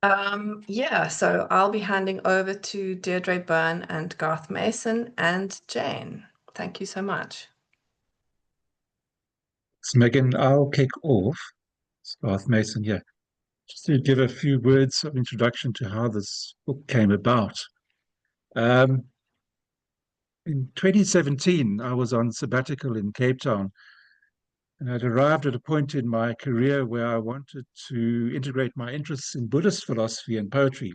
Yeah, so I'll be handing over to Deirdre Byrne and Garth Mason and Jane. Thank you so much. So Megan, I'll kick off. Garth Mason here. Just to give a few words of introduction to how this book came about. Um, in 2017, I was on sabbatical in Cape Town, and I'd arrived at a point in my career where I wanted to integrate my interests in Buddhist philosophy and poetry.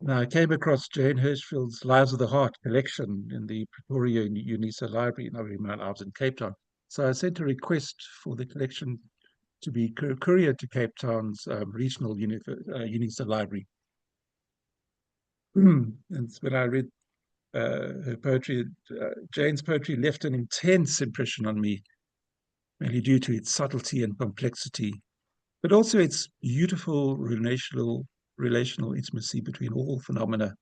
And I came across Jane Hirshfield's Lives of the Heart collection in the Pretoria U.S.A library. I was in Cape Town. So I sent a request for the collection to be couriered to Cape Town's regional UNISA library. And when I read her poetry, Jane's poetry left an intense impression on me, mainly due to its subtlety and complexity, but also its beautiful relational intimacy between all phenomena.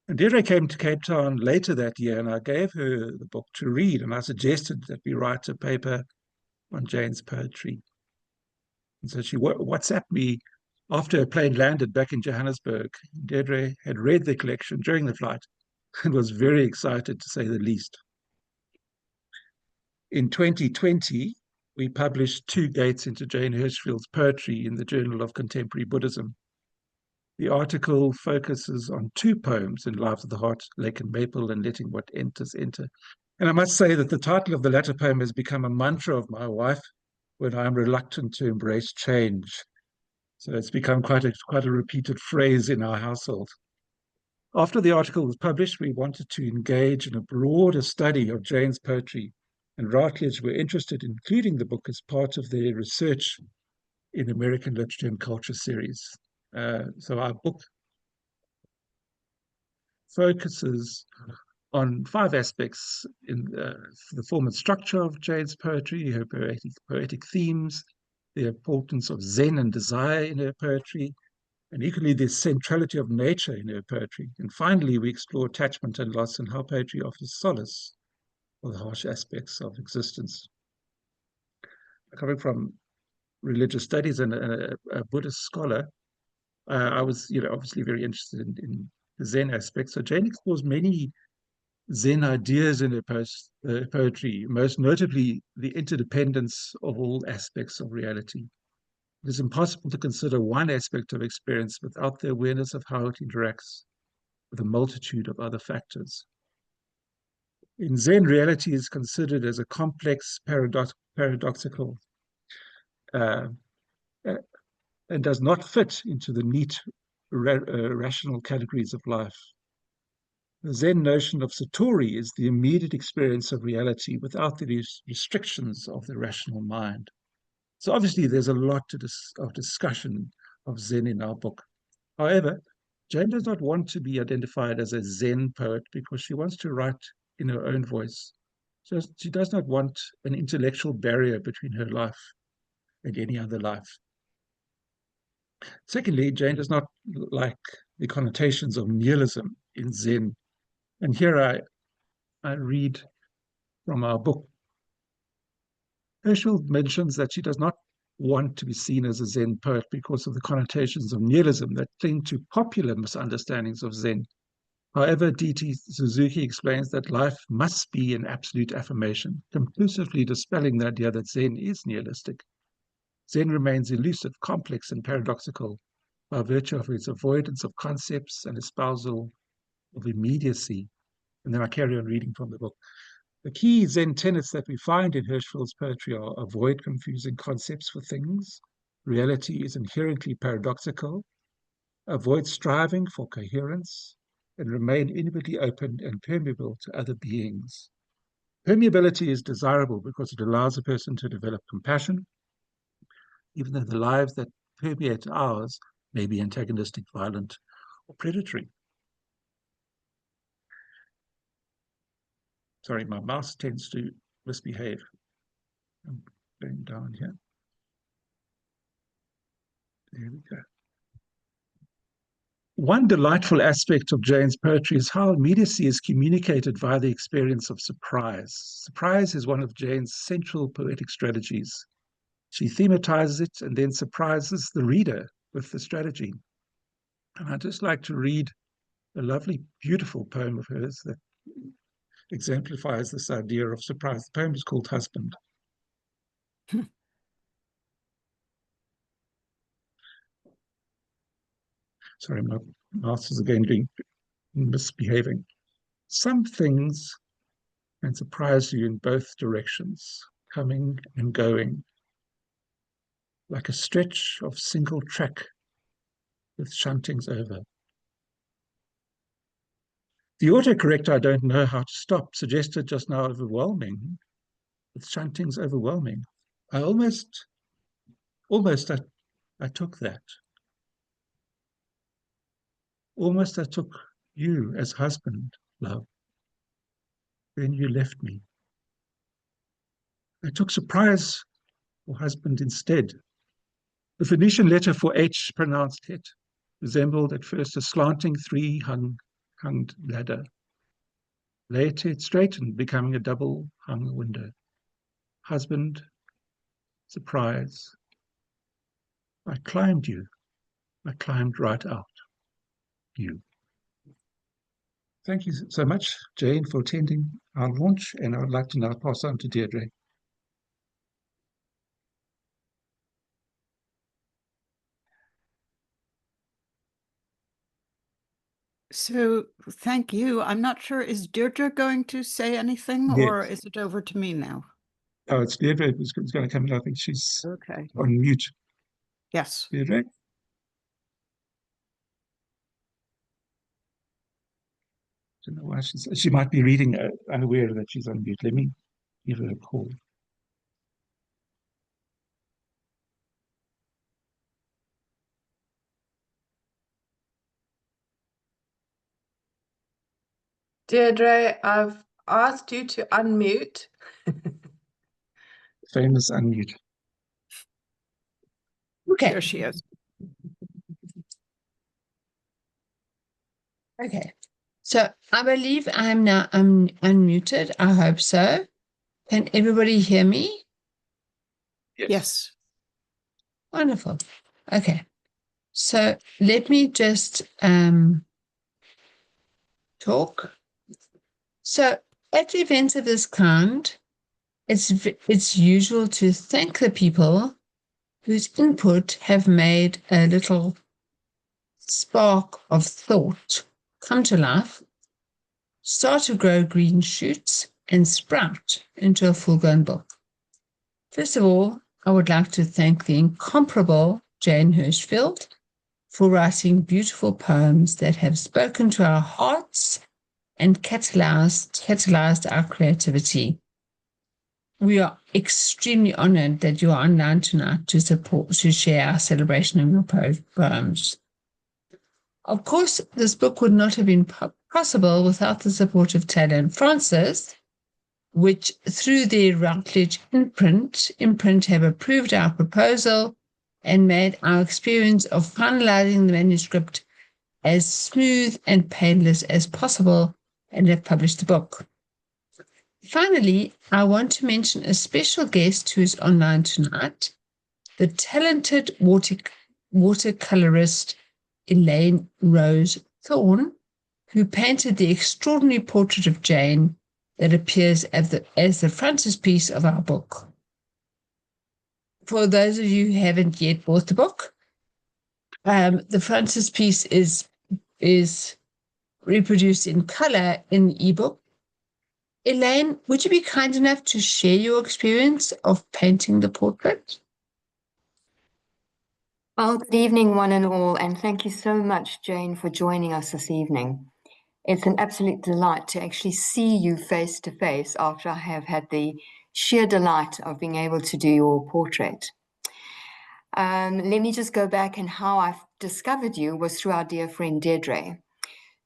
And Deirdre came to Cape Town later that year, and I gave her the book to read, and I suggested that we write a paper on Jane's poetry. And so she WhatsApped me after a plane landed back in Johannesburg. Deirdre had read the collection during the flight and was very excited, to say the least. In 2020, we published Two Gates into Jane Hirshfield's poetry in the Journal of Contemporary Buddhism. The article focuses on two poems in Lives of the Heart, Lake and Maple, and Letting What Enters Enter. And I must say that the title of the latter poem has become a mantra of my wife when I'm reluctant to embrace change. So it's become quite a repeated phrase in our household. After the article was published, we wanted to engage in a broader study of Jane's poetry, and Routledge were interested in including the book as part of their research in American Literature and Culture series. So our book focuses on five aspects in the form and structure of Jane's poetry, her poetic themes, the importance of Zen and desire in her poetry, and equally the centrality of nature in her poetry. And finally, we explore attachment and loss and how poetry offers solace for the harsh aspects of existence. Coming from religious studies and a Buddhist scholar, I was, obviously very interested in the Zen aspect. So Jane explores many Zen ideas in her poetry, most notably the interdependence of all aspects of reality. It is impossible to consider one aspect of experience without the awareness of how it interacts with a multitude of other factors. In Zen, reality is considered as a complex, paradoxical, uh, and does not fit into the neat, rational categories of life. The Zen notion of satori is the immediate experience of reality without the restrictions of the rational mind. So obviously there's a lot of discussion of Zen in our book. However, Jane does not want to be identified as a Zen poet because she wants to write in her own voice. So she does not want an intellectual barrier between her life and any other life. Secondly, Jane does not like the connotations of nihilism in Zen. And here I read from our book. Hirshfield mentions that she does not want to be seen as a Zen poet because of the connotations of nihilism that cling to popular misunderstandings of Zen. However, D.T. Suzuki explains that life must be an absolute affirmation, conclusively dispelling the idea that Zen is nihilistic. Zen remains elusive, complex, and paradoxical by virtue of its avoidance of concepts and espousal of immediacy. And then I carry on reading from the book. The key Zen tenets that we find in Hirshfield's poetry are avoid confusing concepts for things, reality is inherently paradoxical, avoid striving for coherence, and remain inwardly open and permeable to other beings. Permeability is desirable because it allows a person to develop compassion, even though the lives that permeate ours may be antagonistic, violent, or predatory. Sorry, my mouse tends to misbehave. I'm going down here. There we go. One delightful aspect of Jane's poetry is how immediacy is communicated via the experience of surprise. Surprise is one of Jane's central poetic strategies. She thematizes it and then surprises the reader with the strategy. And I'd just like to read a lovely, beautiful poem of hers that exemplifies this idea of surprise. The poem is called Husband. Sorry, my mouth is again misbehaving. Some things can surprise you in both directions, coming and going, like a stretch of single track with shuntings over. The autocorrect I don't know how to stop suggested just now overwhelming, with shuntings overwhelming. I almost I took that. Almost I took you as husband, love. Then you left me. I took surprise for husband instead. The Phoenician letter for H, pronounced het, resembled at first a slanting three-hunged ladder. Later it straightened, becoming a double-hung window. Husband, surprise. I climbed you. I climbed right out. You. Thank you so much, Jane, for attending our launch, and I would like to now pass on to Deirdre. So thank you. I'm not sure, is Deirdre going to say anything, Yes. or is it over to me now? Oh, it's Deirdre who's going to come in. I think she's okay on mute. Yes. Deirdre? I don't know why she might be reading, unaware that she's on mute. Let me give her a call. Deirdre, I've asked you to unmute. Famous unmute. Okay. There she is. Okay. So I believe I'm now unmuted. I hope so. Can everybody hear me? Yes. Wonderful. Okay. So let me just talk. So at events of this kind, it's usual to thank the people whose input have made a little spark of thought come to life, start to grow green shoots, and sprout into a full-grown book. First of all, I would like to thank the incomparable Jane Hirshfield for writing beautiful poems that have spoken to our hearts and catalyzed our creativity. We are extremely honored that you are online tonight to share our celebration of your poems. Of course, this book would not have been possible without the support of Taylor and Francis, which through their Routledge imprint have approved our proposal and made our experience of finalizing the manuscript as smooth and painless as possible, and have published the book. Finally, I want to mention a special guest who is online tonight, the talented watercolorist Elaine Rose Thorne, who painted the extraordinary portrait of Jane that appears as the frontispiece of our book. For those of you who haven't yet bought the book, the frontispiece is reproduced in color in the ebook. Elaine, would you be kind enough to share your experience of painting the portrait? Well, good evening, one and all, and thank you so much, Jane, for joining us this evening. It's an absolute delight to actually see you face to face after I have had the sheer delight of being able to do your portrait. Let me just go back, and how I discovered you was through our dear friend Deirdre.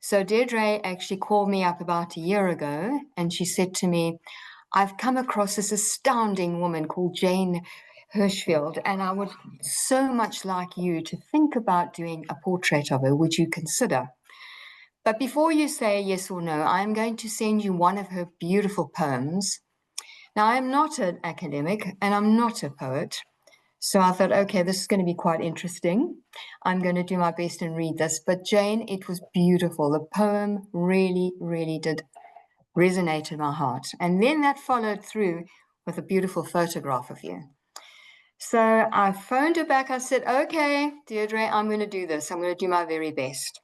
So Deirdre actually called me up about a year ago, and she said to me, I've come across this astounding woman called Jane Hirshfield, and I would so much like you to think about doing a portrait of her. Would you consider? But before you say yes or no, I'm going to send you one of her beautiful poems. Now, I'm not an academic and I'm not a poet, So I thought, okay, this is going to be quite interesting. I'm going to do my best and read this. But Jane, it was beautiful. The poem really, really did resonate in my heart. And then that followed through with a beautiful photograph of you. So I phoned her back. I said, okay, Deirdre, I'm going to do this. I'm going to do my very best.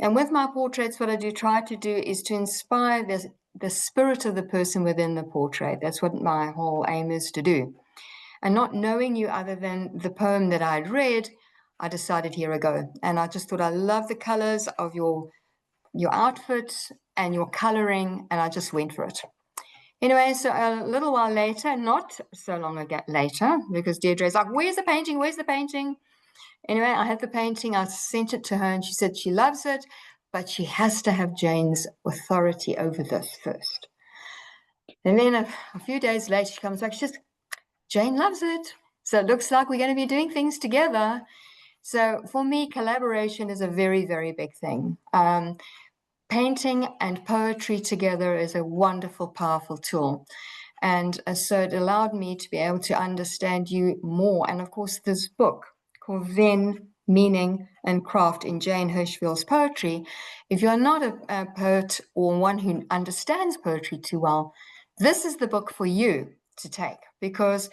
And with my portraits, what I do try to do is to inspire the spirit of the person within the portrait. That's what my whole aim is to do. And not knowing you other than the poem that I'd read, I decided, here I go. And I just thought, I love the colors of your outfit and your coloring, and I just went for it. Anyway, so a little while later, not so long ago later, because Deirdre's like, where's the painting? Where's the painting? Anyway, I had the painting. I sent it to her, and she said she loves it, but she has to have Jane's authority over this first. And then a few days later, she comes back. She says, Jane loves it. So it looks like we're going to be doing things together. So for me, collaboration is a very, very big thing. Painting and poetry together is a wonderful, powerful tool. And so it allowed me to be able to understand you more. And of course, this book called Zen, Meaning and Craft in Jane Hirshfield's poetry, if you're not a poet or one who understands poetry too well, this is the book for you to take, because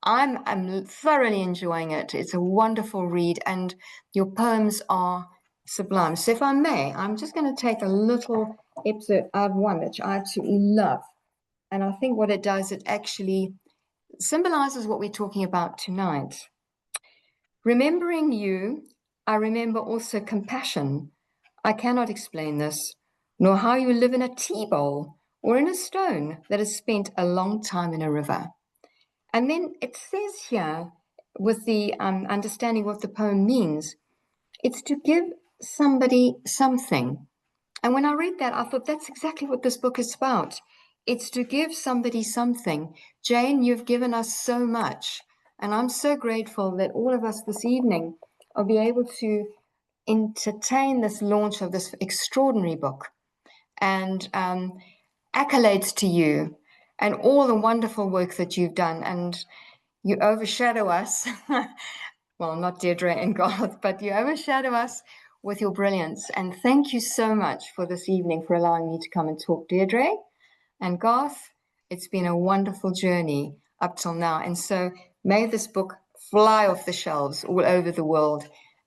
I'm thoroughly enjoying it. It's a wonderful read, and your poems are sublime. So if I may, I'm just going to take a little excerpt out of one which I absolutely love. And I think what it does, it actually symbolizes what we're talking about tonight. Remembering you, I remember also compassion. I cannot explain this, nor how you live in a tea bowl or in a stone that has spent a long time in a river. And then it says here, with the understanding what the poem means, it's to give somebody something. And when I read that, I thought that's exactly what this book is about. It's to give somebody something. Jane, you've given us so much. And I'm so grateful that all of us this evening will be able to entertain this launch of this extraordinary book. And accolades to you and all the wonderful work that you've done. And you overshadow us. Well, not Deirdre and Garth, but you overshadow us with your brilliance. And thank you so much for this evening, for allowing me to come and talk, Deirdre and Garth. It's been a wonderful journey up till now. And so may this book fly off the shelves all over the world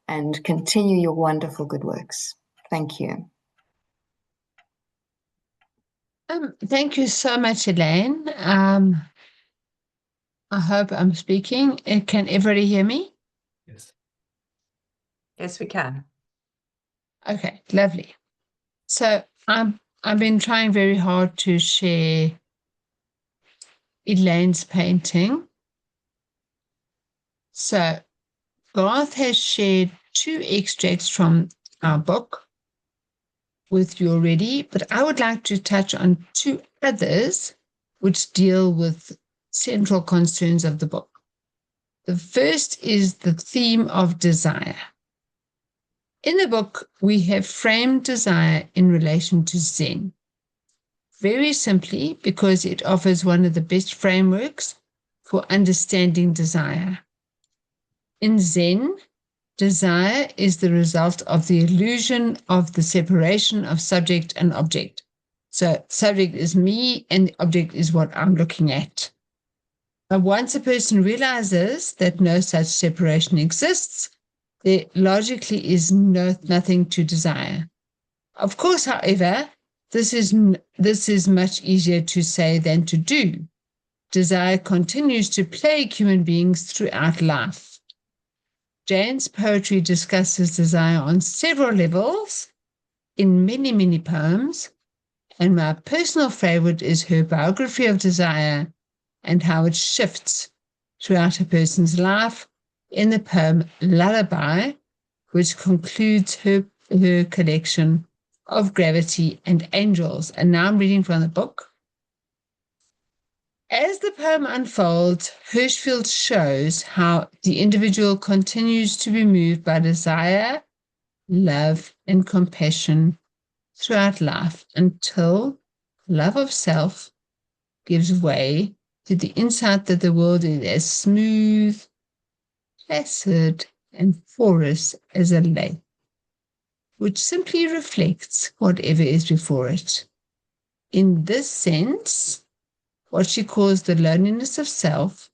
and continue your wonderful good works. Thank you. Thank you so much, Elaine. I hope I'm speaking. Can everybody hear me? Yes. Yes, we can. Okay, lovely. So I've been trying very hard to share Elaine's painting. So Garth has shared 2 extracts from our book with you already, but I would like to touch on 2 others which deal with central concerns of the book. The first is the theme of desire. In the book, we have framed desire in relation to Zen. Very simply, because it offers one of the best frameworks for understanding desire. In Zen, desire is the result of the illusion of the separation of subject and object. So subject is me and the object is what I'm looking at. But once a person realizes that no such separation exists, there logically is nothing to desire. Of course, however, this is much easier to say than to do. Desire continues to plague human beings throughout life. Jane's poetry discusses desire on several levels in many, many poems, and my personal favorite is her biography of desire and how it shifts throughout a person's life in the poem Lullaby, which concludes her collection of Gravity and Angels. And now I'm reading from the book. As the poem unfolds, Hirshfield shows how the individual continues to be moved by desire, love, and compassion throughout life until love of self gives way to the insight that the world is as smooth placid and porous as a lake, which simply reflects whatever is before it. In this sense, what she calls the loneliness of self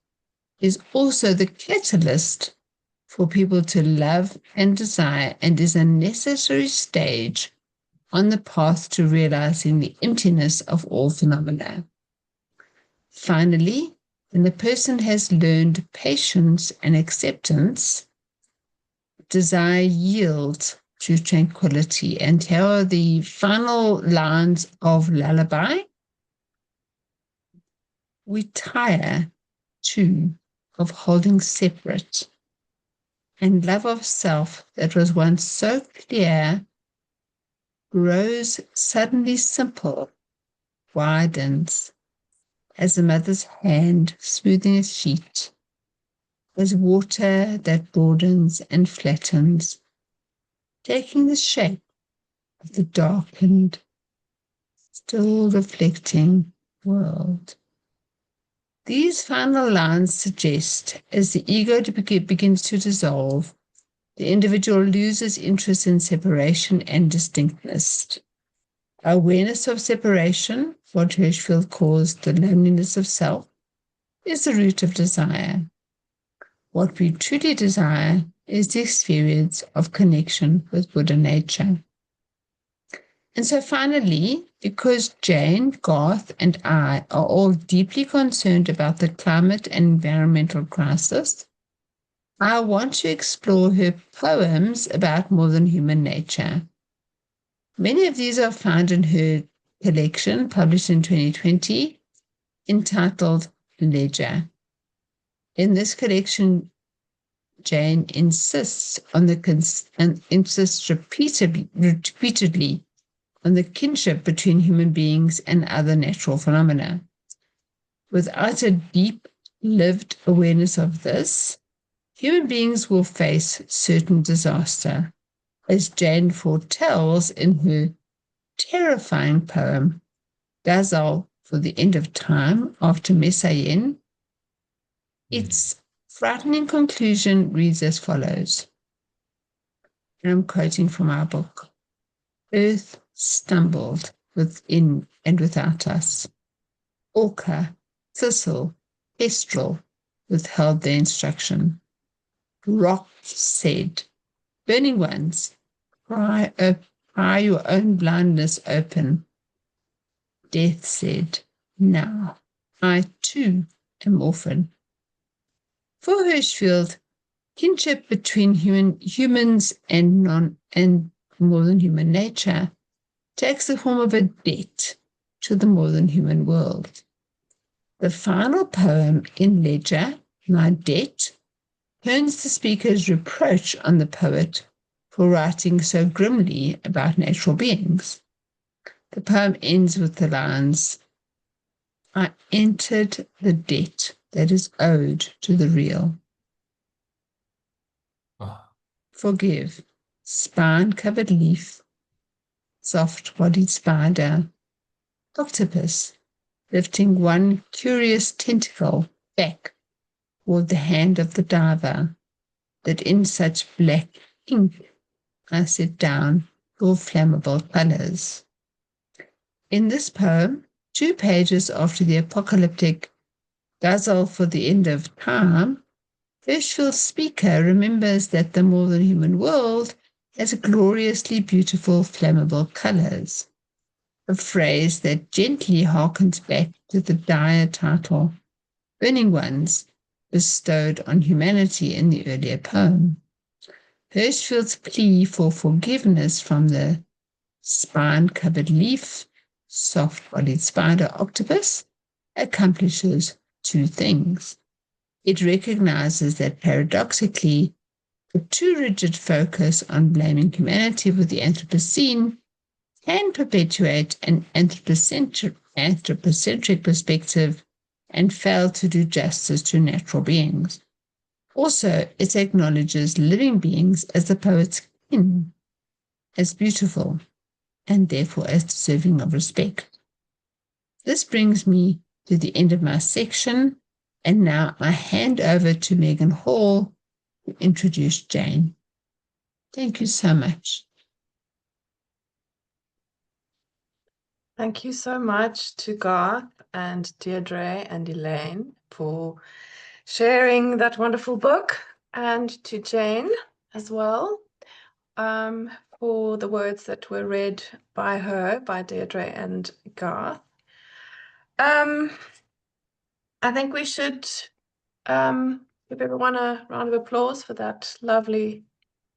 is also the catalyst for people to love and desire, and is a necessary stage on the path to realizing the emptiness of all phenomena. Finally, when the person has learned patience and acceptance, desire yields to tranquility. And here are the final lines of Lullaby. We tire, too, of holding separate, and love of self that was once so clear grows suddenly simple, widens, as a mother's hand smoothing a sheet, as water that broadens and flattens, taking the shape of the darkened, still reflecting world. These final lines suggest, as the ego begins to dissolve, the individual loses interest in separation and distinctness. Awareness of separation, what Hirshfield calls the loneliness of self, is the root of desire. What we truly desire is the experience of connection with Buddha nature. And so finally, because Jane, Garth, and I are all deeply concerned about the climate and environmental crisis, I want to explore her poems about more than human nature. Many of these are found in her collection, published in 2020, entitled Ledger. In this collection, Jane insists repeatedly on the kinship between human beings and other natural phenomena. Without a deep, lived awareness of this, human beings will face certain disaster, as Jane foretells in her terrifying poem, Ghazal for the End of Time, after Messiaen. Its frightening conclusion reads as follows, and I'm quoting from our book. Earth stumbled within and without us. Orca, thistle, kestrel withheld their instruction. Rock said, burning ones, pry your own blindness open. Death said, now, I too am orphan. For Hirshfield, kinship between humans and more than human nature takes the form of a debt to the more than human world. The final poem in Ledger, My Debt, turns the speaker's reproach on the poet for writing so grimly about natural beings. The poem ends with the lines, I entered the debt that is owed to the real. Forgive, spine-covered leaf, soft-bodied spider, octopus, lifting one curious tentacle back toward the hand of the diver, that in such black ink I set down your flammable colors. In this poem, 2 pages after the apocalyptic Ghazal for the End of Time, Hirshfield's speaker remembers that the more than human world has gloriously beautiful flammable colors, a phrase that gently harkens back to the dire title, Burning Ones, bestowed on humanity in the earlier poem. Hirshfield's plea for forgiveness from the spine-covered leaf, soft-bodied spider octopus accomplishes 2 things. It recognizes that paradoxically, the too rigid focus on blaming humanity for the Anthropocene can perpetuate an anthropocentric perspective and fail to do justice to natural beings. Also, it acknowledges living beings as the poet's kin, as beautiful, and therefore as deserving of respect. This brings me to the end of my section, and now I hand over to Megan Hall, introduce Jane. Thank you so much. Thank you so much to Garth and Deirdre and Elaine for sharing that wonderful book, and to Jane as well for the words that were read by her, by Deirdre and Garth. I think we should give everyone a round of applause for that lovely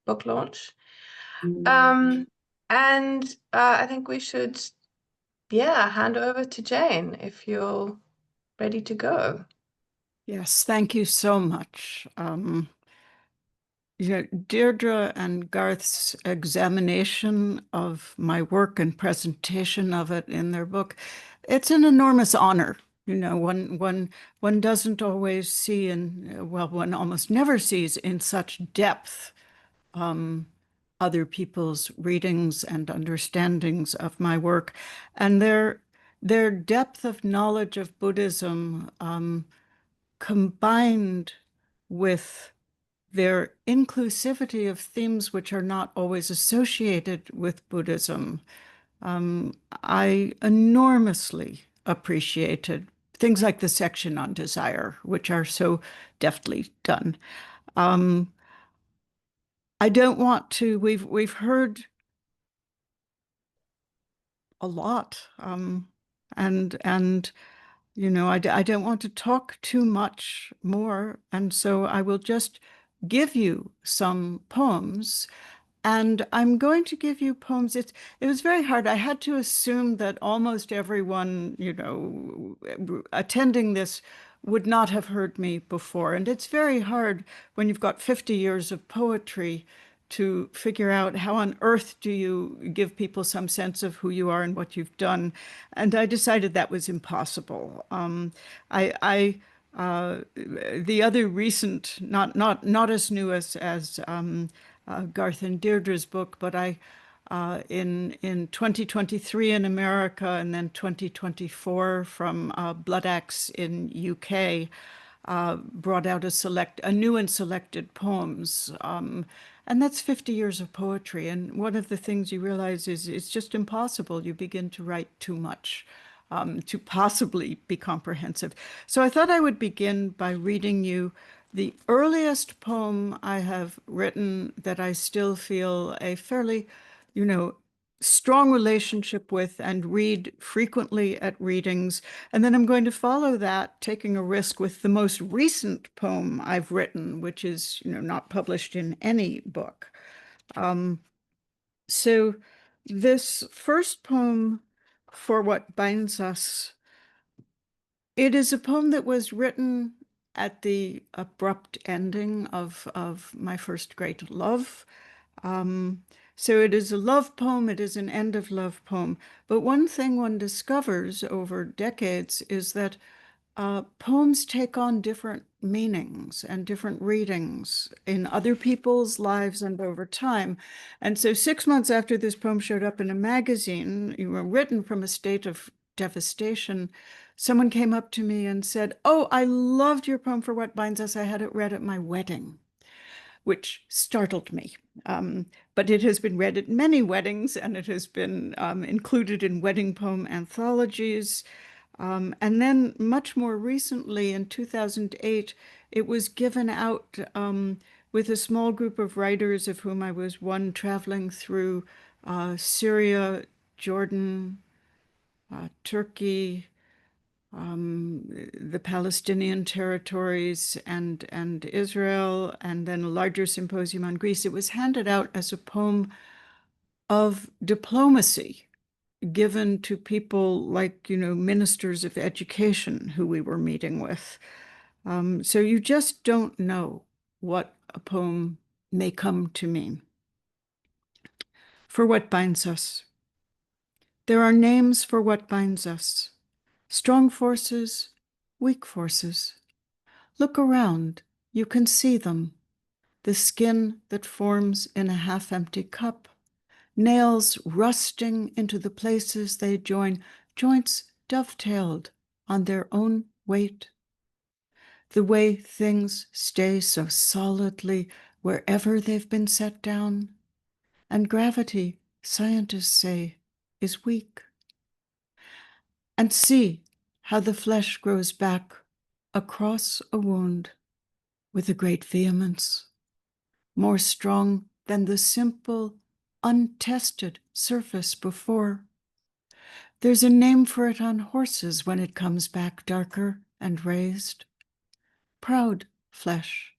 book launch. And I think we should, hand over to Jane if you're ready to go. Yes, thank you so much. Deirdre and Garth's examination of my work and presentation of it in their book, it's an enormous honor. One doesn't always see, and one almost never sees in such depth other people's readings and understandings of my work, and their depth of knowledge of Buddhism combined with their inclusivity of themes which are not always associated with Buddhism. I enormously appreciated things like the section on desire, which are so deftly done. I don't want to, we've heard a lot, and I don't want to talk too much more, and so I will just give you some poems. And I'm going to give you poems. It was very hard. I had to assume that almost everyone, attending this would not have heard me before. And it's very hard when you've got 50 years of poetry to figure out how on earth do you give people some sense of who you are and what you've done. And I decided that was impossible. The other recent, not as new as Garth and Deirdre's book, but in 2023 in America and then 2024 from Bloodaxe in UK, brought out a new and selected poems. And that's 50 years of poetry. And one of the things you realize is it's just impossible. You begin to write too much to possibly be comprehensive. So I thought I would begin by reading you the earliest poem I have written that I still feel a fairly, strong relationship with and read frequently at readings. And then I'm going to follow that, taking a risk with the most recent poem I've written, which is, not published in any book. So this first poem, For What Binds Us, it is a poem that was written at the abrupt ending of my first great love. So it is a love poem, it is an end of love poem. But one thing one discovers over decades is that poems take on different meanings and different readings in other people's lives and over time. And so 6 months after this poem showed up in a magazine, written from a state of devastation, someone came up to me and said, "Oh, I loved your poem For What Binds Us. I had it read at my wedding," which startled me. But it has been read at many weddings, and it has been included in wedding poem anthologies. And then much more recently, in 2008, it was given out with a small group of writers, of whom I was one, traveling through Syria, Jordan, Turkey, the Palestinian territories, and Israel, and then a larger symposium on Greece. It was handed out as a poem of diplomacy given to people like, ministers of education who we were meeting with. So you just don't know what a poem may come to mean. For What Binds Us. There are names for what binds us. Strong forces, weak forces. Look around, you can see them. The skin that forms in a half-empty cup. Nails rusting into the places they join, joints dovetailed on their own weight. the way things stay so solidly wherever they've been set down. And gravity, scientists say, is weak. And see how the flesh grows back across a wound with a great vehemence, more strong than the simple, untested surface before. There's a name for it on horses when it comes back darker and raised. Proud flesh.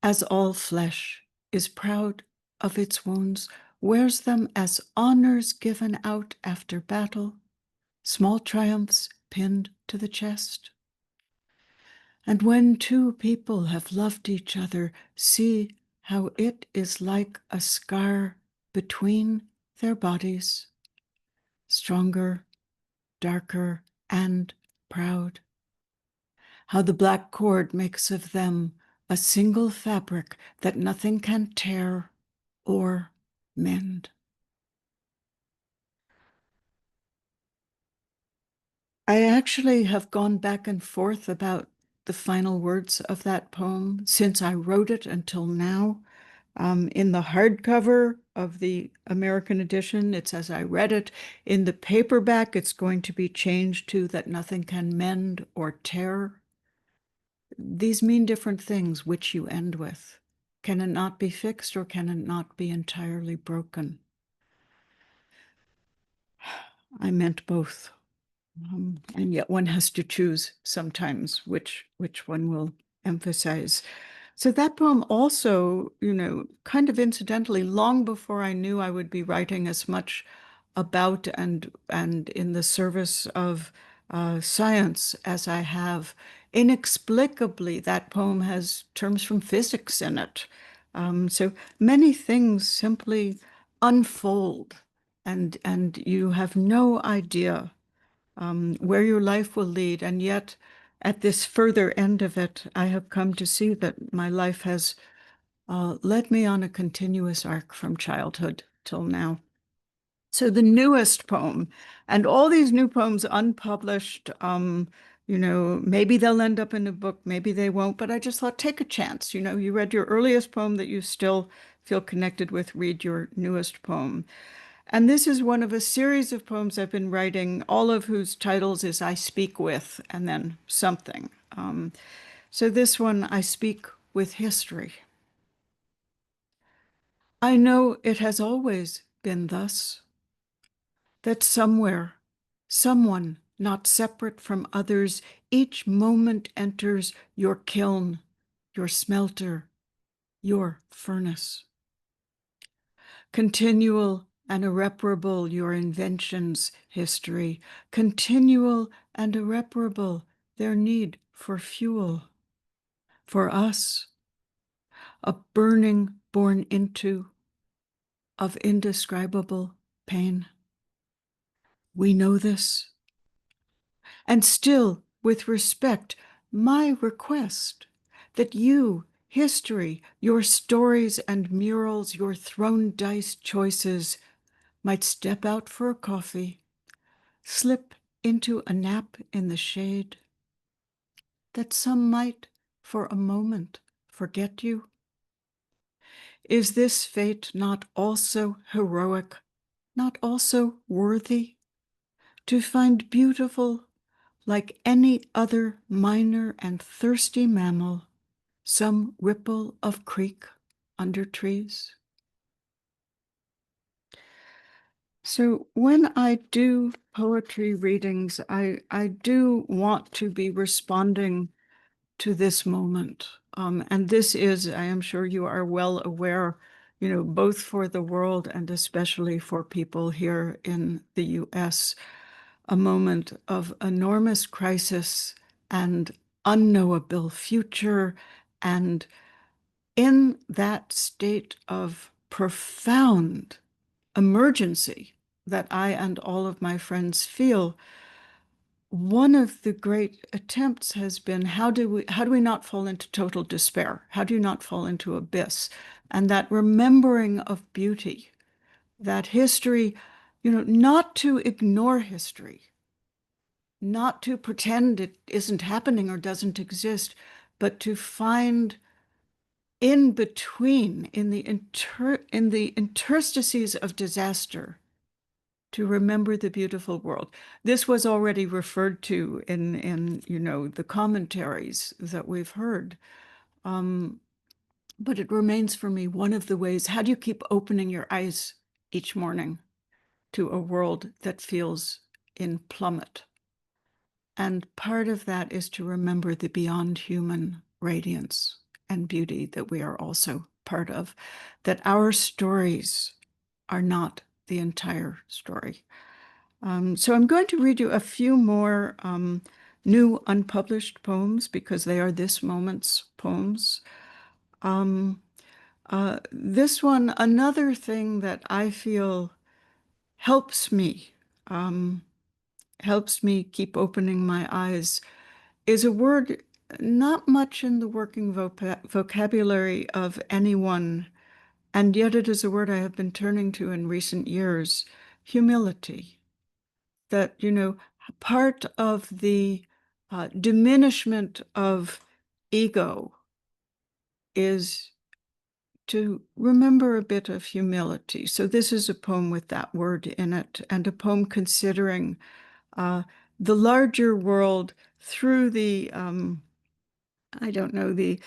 As all flesh is proud of its wounds, wears them as honors given out after battle, small triumphs pinned to the chest. And when two people have loved each other, see how it is like a scar between their bodies, stronger, darker, and proud. How the black cord makes of them a single fabric that nothing can tear or mend. I actually have gone back and forth about the final words of that poem since I wrote it until now. In the hardcover of the American edition, it says I read it. In the paperback, it's going to be changed to that nothing can mend or tear. These mean different things, which you end with. Can it not be fixed, or can it not be entirely broken? I meant both. And yet one has to choose sometimes which one will emphasize. So that poem also, kind of incidentally, long before I knew I would be writing as much about and in the service of science as I have, inexplicably, that poem has terms from physics in it. So many things simply unfold, and you have no idea where your life will lead. And yet, at this further end of it, I have come to see that my life has led me on a continuous arc from childhood till now. So the newest poem, and all these new poems unpublished, maybe they'll end up in a book, maybe they won't, but I just thought, take a chance. You read your earliest poem that you still feel connected with, read your newest poem. And this is one of a series of poems I've been writing, all of whose titles is I Speak With, and then something. So this one, I Speak with History. I know it has always been thus, that somewhere, someone not separate from others, each moment enters your kiln, your smelter, your furnace. Continual and irreparable your inventions, history, continual and irreparable their need for fuel. For us, a burning born into of indescribable pain. We know this. And still, with respect, my request that you, history, your stories and murals, your thrown dice choices, might step out for a coffee, slip into a nap in the shade, that some might for a moment forget you. Is this fate not also heroic, not also worthy, to find beautiful, like any other minor and thirsty mammal, some ripple of creek under trees? So when I do poetry readings, I do want to be responding to this moment. And this is, I am sure you are well aware, both for the world and especially for people here in the U.S., a moment of enormous crisis and unknowable future. And in that state of profound emergency that I and all of my friends feel, one of the great attempts has been, how do we not fall into total despair? How do you not fall into abyss? And that remembering of beauty, that history, not to ignore history, not to pretend it isn't happening or doesn't exist, but to find in between, in the interstices of disaster, to remember the beautiful world. This was already referred to in the commentaries that we've heard. But it remains for me one of the ways. How do you keep opening your eyes each morning to a world that feels in plummet? And part of that is to remember the beyond human radiance and beauty that we are also part of, that our stories are not the entire story. So I'm going to read you a few more new unpublished poems because they are this moment's poems. This one, another thing that I feel helps me keep opening my eyes, is a word not much in the working vocabulary of anyone, and yet it is a word I have been turning to in recent years: humility. That, part of the diminishment of ego is to remember a bit of humility. So this is a poem with that word in it, and a poem considering the larger world through the, I don't know, the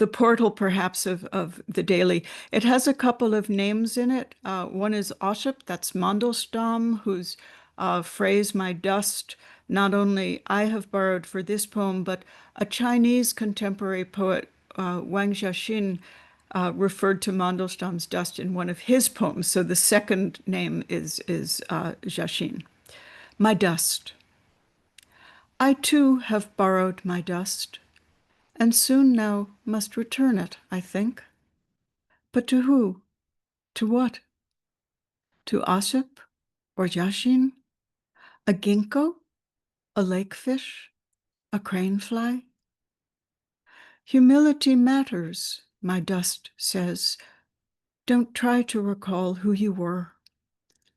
portal perhaps of the daily. It has a couple of names in it. One is Oship, that's Mandelstam, whose phrase, "my dust," not only I have borrowed for this poem, but a Chinese contemporary poet, Wang Jiaxin, referred to Mandelstam's dust in one of his poems. So the second name is Jiaxin. My dust. I too have borrowed my dust, and soon now must return it, I think. But to who? To what? To Oship or Jiaxin? A ginkgo? A lakefish? A cranefly? Humility matters, my dust says. Don't try to recall who you were.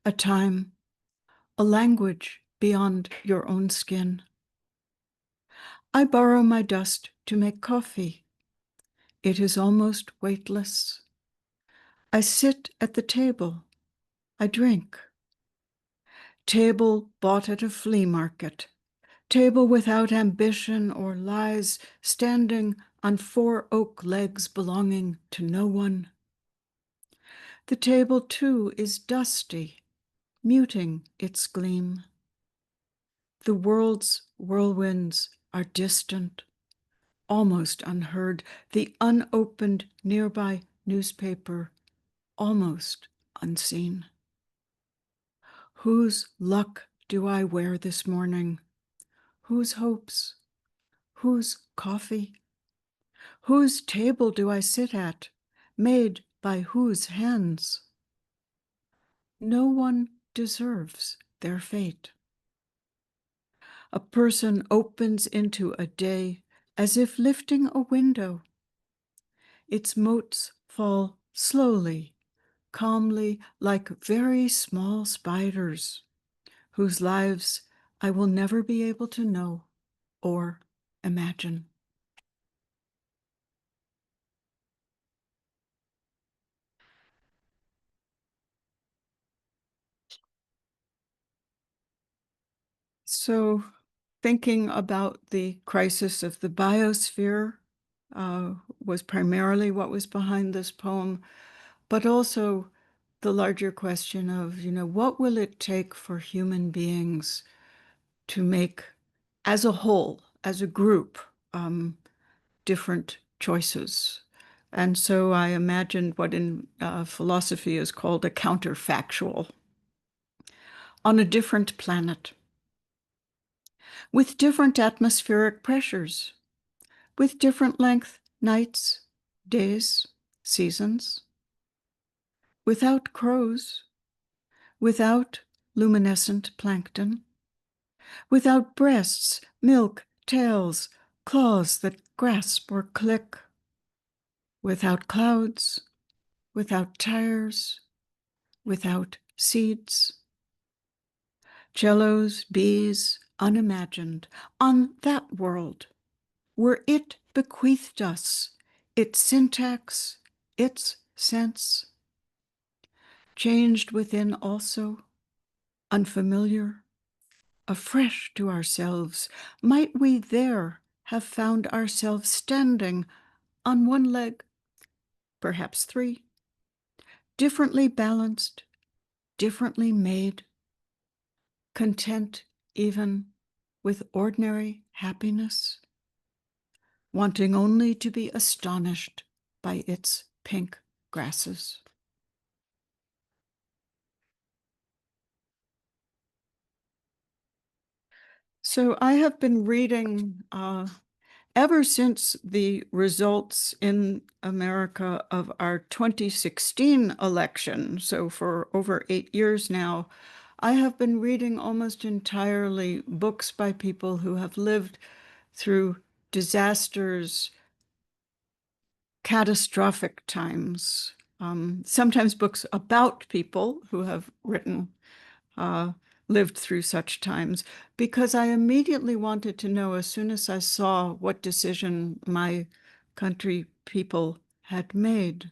A time, a language beyond your own skin. I borrow my dust to make coffee. It is almost weightless. I sit at the table. I drink. Table bought at a flea market. Table without ambition or lies, standing on 4 oak legs belonging to no one. The table, too, is dusty, muting its gleam. The world's whirlwinds are distant, almost unheard. The unopened nearby newspaper, almost unseen. Whose luck do I wear this morning? Whose hopes? Whose coffee? Whose table do I sit at, made by whose hands? No one deserves their fate. A person opens into a day as if lifting a window. Its motes fall slowly, calmly, like very small spiders, whose lives I will never be able to know or imagine. So, thinking about the crisis of the biosphere was primarily what was behind this poem, but also the larger question of, what will it take for human beings to make, as a whole, as a group, different choices? And so I imagined what in philosophy is called a counterfactual. On a different planet, with different atmospheric pressures, with different length nights, days, seasons, without crows, without luminescent plankton, without breasts, milk, tails, claws that grasp or click, without clouds, without tires, without seeds. Cellos, bees, unimagined, on that world, where it bequeathed us its syntax, its sense, changed within also, unfamiliar, afresh to ourselves, might we there have found ourselves standing on one leg, perhaps three, differently balanced, differently made, content even with ordinary happiness, wanting only to be astonished by its pink grasses. So I have been reading ever since the results in America of our 2016 election, so for over 8 years now, I have been reading almost entirely books by people who have lived through disasters, catastrophic times, sometimes books about people who have lived through such times, because I immediately wanted to know, as soon as I saw what decision my country people had made,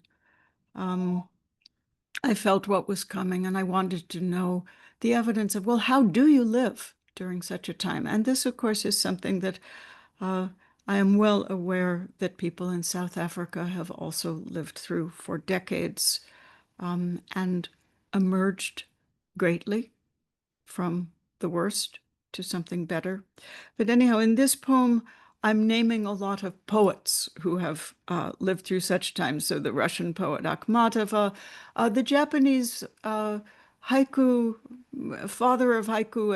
I felt what was coming, and I wanted to know the evidence of, well, how do you live during such a time? And this, of course, is something that I am well aware that people in South Africa have also lived through for decades, and emerged greatly from the worst to something better. But anyhow, in this poem, I'm naming a lot of poets who have lived through such times. So the Russian poet Akhmatova, the Japanese haiku, father of haiku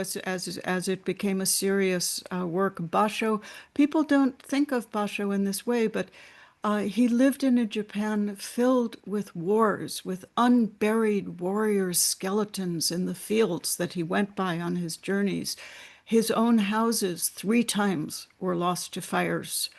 as it became a serious work, Basho. People don't think of Basho in this way, but he lived in a Japan filled with wars, with unburied warriors' skeletons in the fields that he went by on his journeys. His own houses 3 times were lost to fires.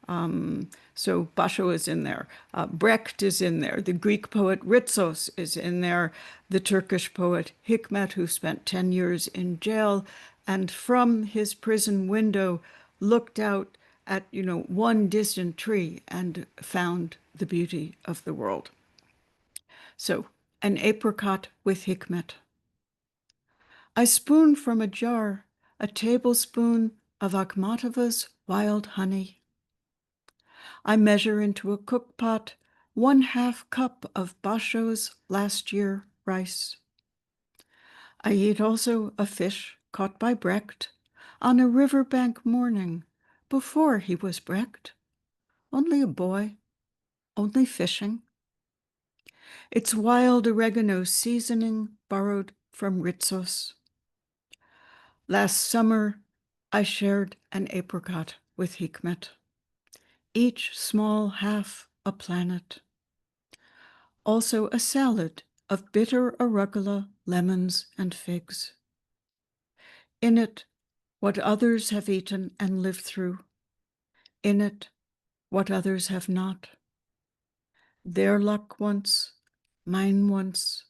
So Basho is in there. Brecht is in there. The Greek poet Ritsos is in there. The Turkish poet Hikmet, who spent 10 years in jail, and from his prison window looked out at, one distant tree and found the beauty of the world. So, an apricot with Hikmet. I spoon from a jar a tablespoon of Akhmatova's wild honey. I measure into a cookpot 1/2 cup of Basho's last year rice. I eat also a fish caught by Brecht on a riverbank morning before he was Brecht, only a boy, only fishing. It's wild oregano seasoning borrowed from Ritsos. Last summer, I shared an apricot with Hikmet, each small half a planet. Also a salad of bitter arugula, lemons, and figs. In it, what others have eaten and lived through. In it, what others have not. Their luck once, mine once,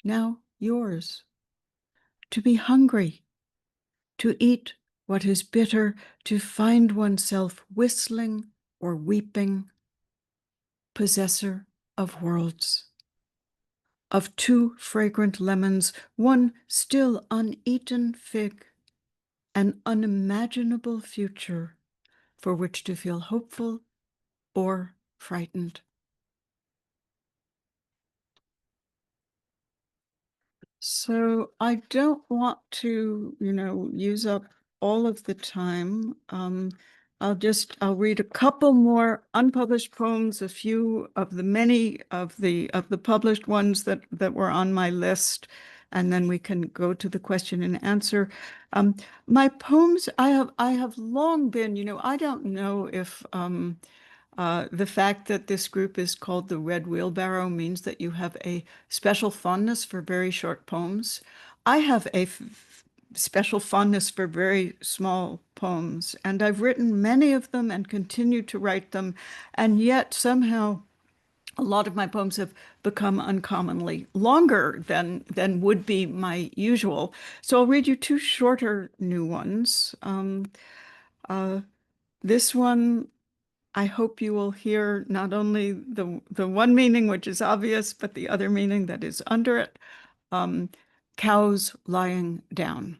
now yours. To be hungry, to eat what is bitter, to find oneself whistling or weeping, possessor of worlds. Of 2 fragrant lemons, 1 still uneaten fig, an unimaginable future for which to feel hopeful or frightened. So I don't want to, use up all of the time. I'll read a couple more unpublished poems, a few of the many of the published ones that were on my list, and then we can go to the question and answer. My poems, I have long been, I don't know if the fact that this group is called the Red Wheelbarrow means that you have a special fondness for very short poems. I have a special fondness for very small poems, and I've written many of them and continue to write them, and yet somehow a lot of my poems have become uncommonly longer than would be my usual. So I'll read you two shorter new ones. This one, I hope you will hear not only the one meaning, which is obvious, but the other meaning that is under it. Cows lying down.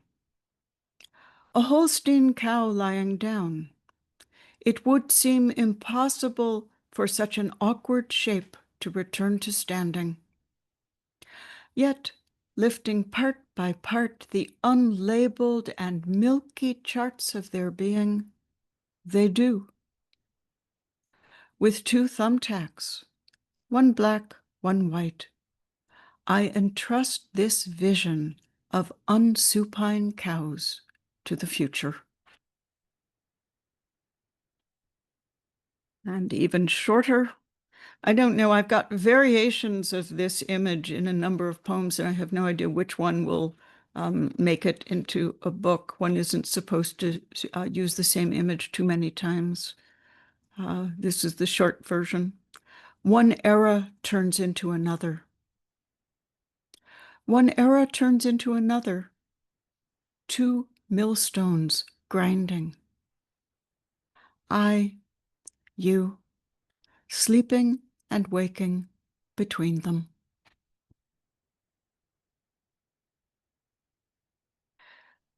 A Holstein cow lying down. It would seem impossible for such an awkward shape to return to standing. Yet, lifting part by part the unlabeled and milky charts of their being, they do. With two thumbtacks, one black, one white, I entrust this vision of unsupine cows to the future. And even shorter, I don't know, I've got variations of this image in a number of poems, and I have no idea which one will make it into a book. One isn't supposed to use the same image too many times. This is the short version. One era turns into another. One era turns into another. Two millstones grinding. I, you, sleeping and waking between them.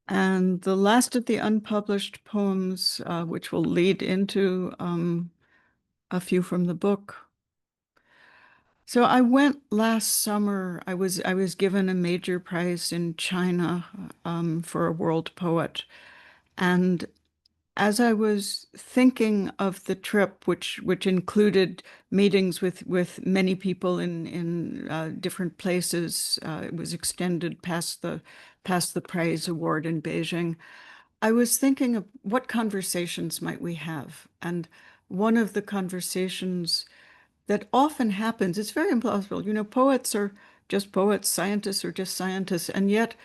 And the last of the unpublished poems, which will lead into a few from the book. So I went last summer. I was given a major prize in China for a world poet, and as I was thinking of the trip, which included meetings with many people in different places, it was extended past the prize award in Beijing. I was thinking of what conversations might we have, and one of the conversations that often happens, it's very implausible. You know, poets are just poets, scientists are just scientists, and yet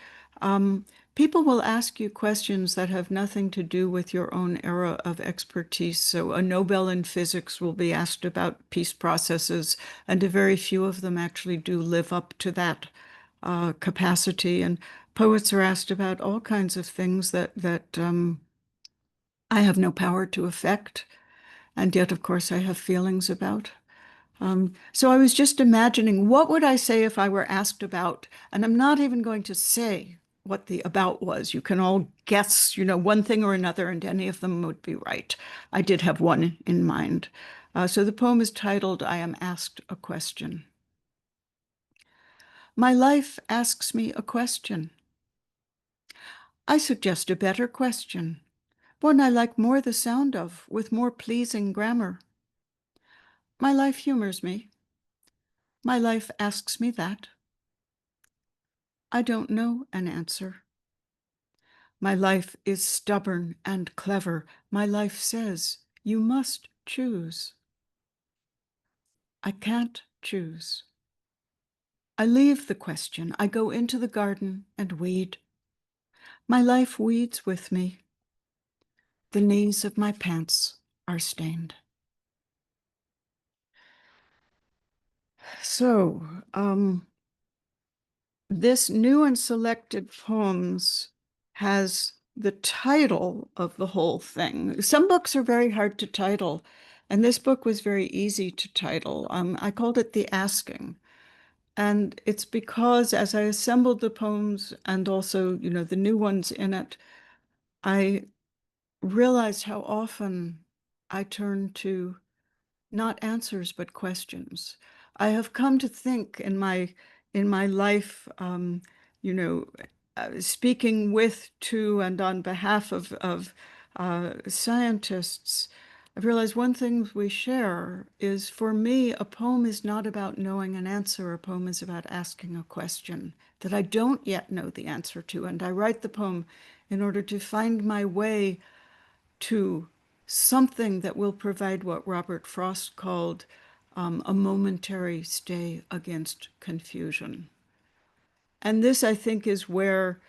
people will ask you questions that have nothing to do with your own era of expertise. So a Nobel in physics will be asked about peace processes, and a very few of them actually do live up to that capacity. And poets are asked about all kinds of things that I have no power to affect, and yet, of course, I have feelings about. So I was just imagining, what would I say if I were asked about, and I'm not even going to say what the about was. You can all guess, you know, one thing or another, and any of them would be right. I did have one in mind. So the poem is titled, I Am Asked a Question. My life asks me a question. I suggest a better question, one I like more the sound of, with more pleasing grammar. My life humors me. My life asks me that. I don't know an answer. My life is stubborn and clever. My life says, you must choose. I can't choose. I leave the question. I go into the garden and weed. My life weeds with me. The knees of my pants are stained. So, this new and selected poems has the title of the whole thing. Some books are very hard to title, and this book was very easy to title. I called it The Asking. And it's because as I assembled the poems and also, you know, the new ones in it, I realized how often I turn to not answers, but questions. I have come to think in my life, you know, speaking with, to, and on behalf of scientists, I've realized one thing we share is, for me, a poem is not about knowing an answer. A poem is about asking a question that I don't yet know the answer to. And I write the poem in order to find my way to something that will provide what Robert Frost called a momentary stay against confusion. And this, I think, is where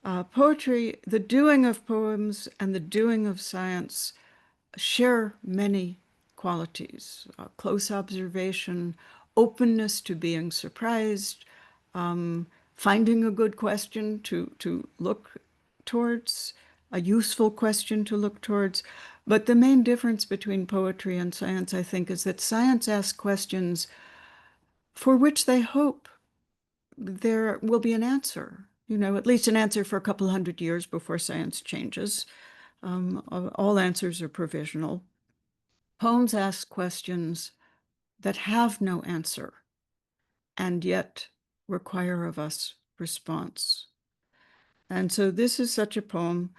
poetry, the doing of poems and the doing of science share many qualities: close observation, openness to being surprised, finding a good question to look towards, a useful question to look towards. But the main difference between poetry and science, I think, is that science asks questions for which they hope there will be an answer, at least an answer for a couple hundred years before science changes. All answers are provisional. Poems ask questions that have no answer and yet require of us response. And so this is such a poem.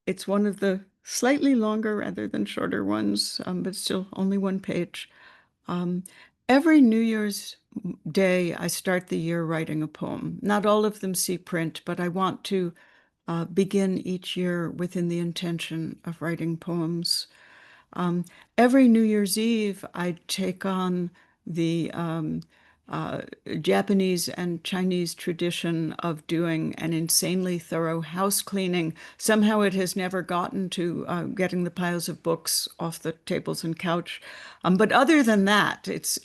It's one of the slightly longer rather than shorter ones, but still only one page. Every New Year's Day, I start the year writing a poem. Not all of them see print, but I want to begin each year within the intention of writing poems. Every New Year's Eve, I take on the Japanese and Chinese tradition of doing an insanely thorough house cleaning. Somehow it has never gotten to getting the piles of books off the tables and couch. But other than that, it's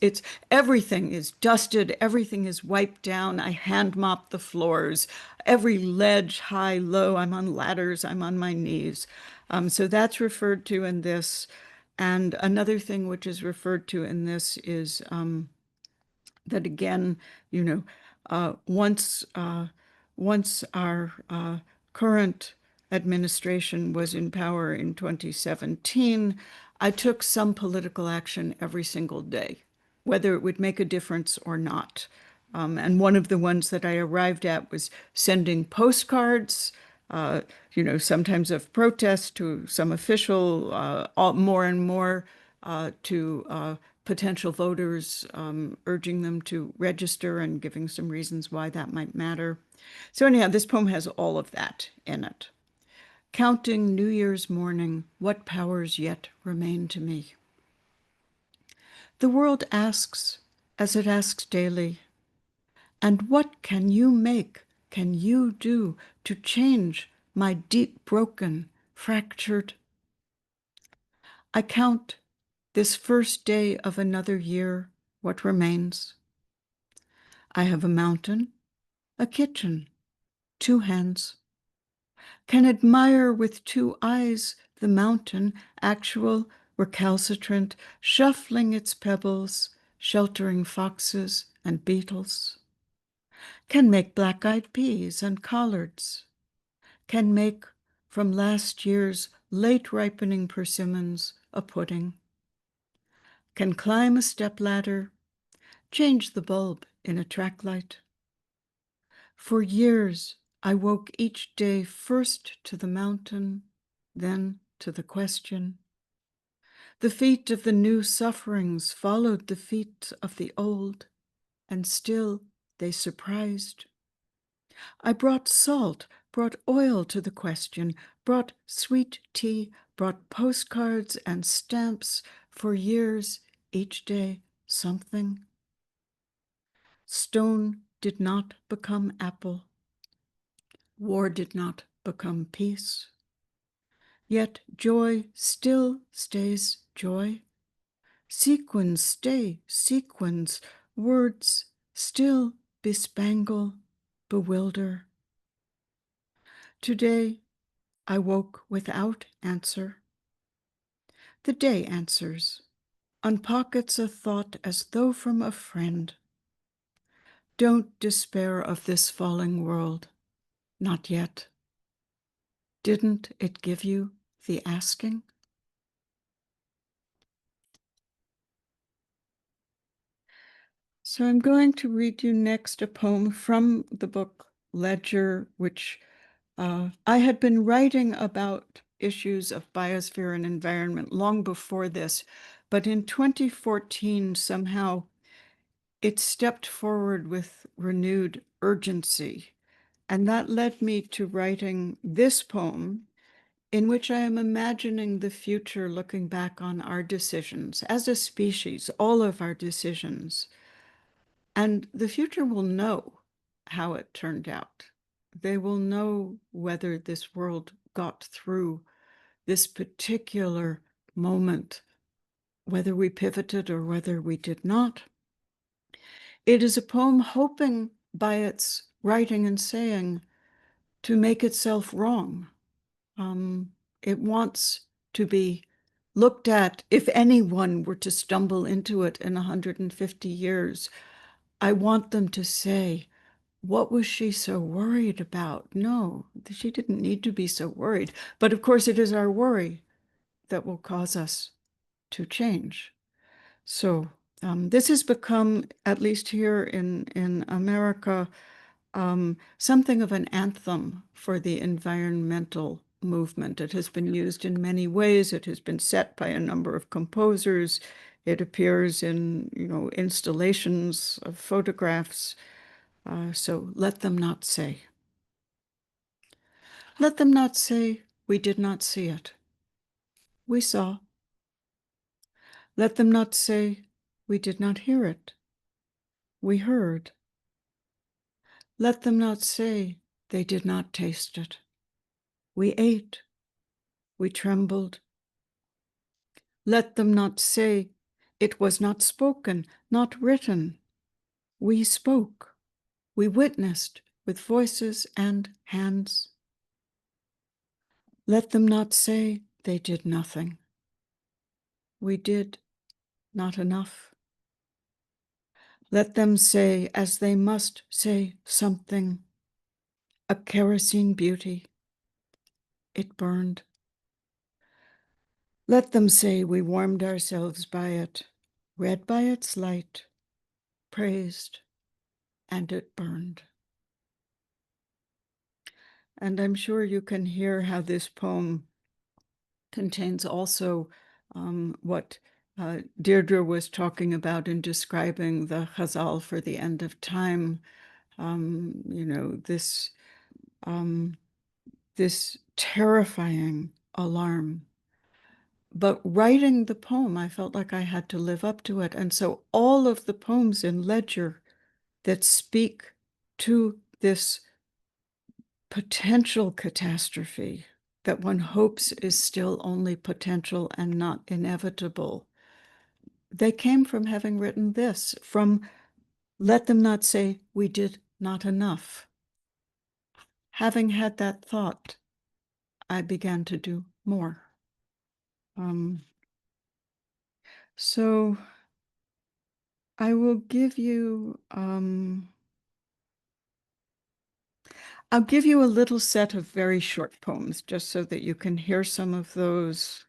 everything is dusted, everything is wiped down. I hand mop the floors, every ledge, high, low. I'm on ladders, I'm on my knees. So that's referred to in this. And another thing which is referred to in this is that, again, once our current administration was in power in 2017, I took some political action every single day, whether it would make a difference or not. And one of the ones that I arrived at was sending postcards, sometimes of protest to some official, more and more to potential voters, urging them to register and giving some reasons why that might matter. So anyhow, this poem has all of that in it. Counting New Year's morning, what powers yet remain to me? The world asks, as it asks daily, and what can you make, can you do to change my deep broken, fractured? I count this first day of another year, what remains. I have a mountain, a kitchen, 2 hands. Can admire with 2 eyes the mountain, actual, recalcitrant, shuffling its pebbles, sheltering foxes and beetles. Can make black-eyed peas and collards. Can make from last year's late ripening persimmons a pudding. Can climb a stepladder, change the bulb in a track light. For years, I woke each day first to the mountain, then to the question. The feet of the new sufferings followed the feet of the old, and still they surprised. I brought salt, brought oil to the question, brought sweet tea, brought postcards and stamps. For years, each day, something. Stone did not become apple. War did not become peace. Yet joy still stays joy. Sequins stay sequins. Words still bespangle, bewilder. Today I woke without answer. The day answers, unpockets a thought as though from a friend. Don't despair of this falling world, not yet. Didn't it give you the asking? So I'm going to read you next a poem from the book Ledger, which I had been writing about issues of biosphere and environment long before this, but in 2014, somehow it stepped forward with renewed urgency. And that led me to writing this poem, in which I am imagining the future, looking back on our decisions as a species, all of our decisions. And the future will know how it turned out. They will know whether this world got through this particular moment whether we pivoted or whether we did not. It is a poem hoping by its writing and saying to make itself wrong. It wants to be looked at. If anyone were to stumble into it in 150 years, I want them to say, what was she so worried about? No, she didn't need to be so worried. But of course, it is our worry that will cause us to change. So this has become, at least here in America, something of an anthem for the environmental movement. It has been used in many ways. It has been set by a number of composers. It appears in, installations of photographs. So let them not say. Let them not say we did not see it. We saw. Let them not say we did not hear it. We heard. Let them not say they did not taste it. We ate. We trembled. Let them not say it was not spoken, not written. We spoke. We witnessed with voices and hands. Let them not say they did nothing. We did not enough. Let them say, as they must say, something. A kerosene beauty. It burned. Let them say we warmed ourselves by it, read by its light, praised, and it burned. And I'm sure you can hear how this poem contains also what Deirdre was talking about in describing the Chazal for the end of time. This terrifying alarm. But writing the poem, I felt like I had to live up to it. And so all of the poems in Ledger that speak to this potential catastrophe that one hopes is still only potential and not inevitable, they came from having written this, from let them not say we did not enough. Having had that thought, I began to do more. So I will give you, I'll give you a little set of very short poems just so that you can hear some of those.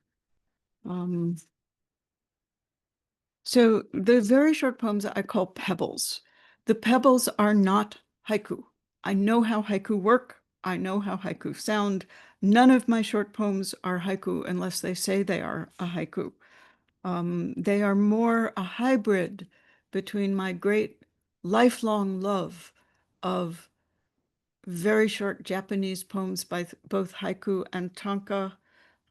So the very short poems I call pebbles. The pebbles are not haiku. I know how haiku work. I know how haiku sound. None of my short poems are haiku unless they say they are a haiku. They are more a hybrid between my great lifelong love of very short Japanese poems by both haiku and tanka,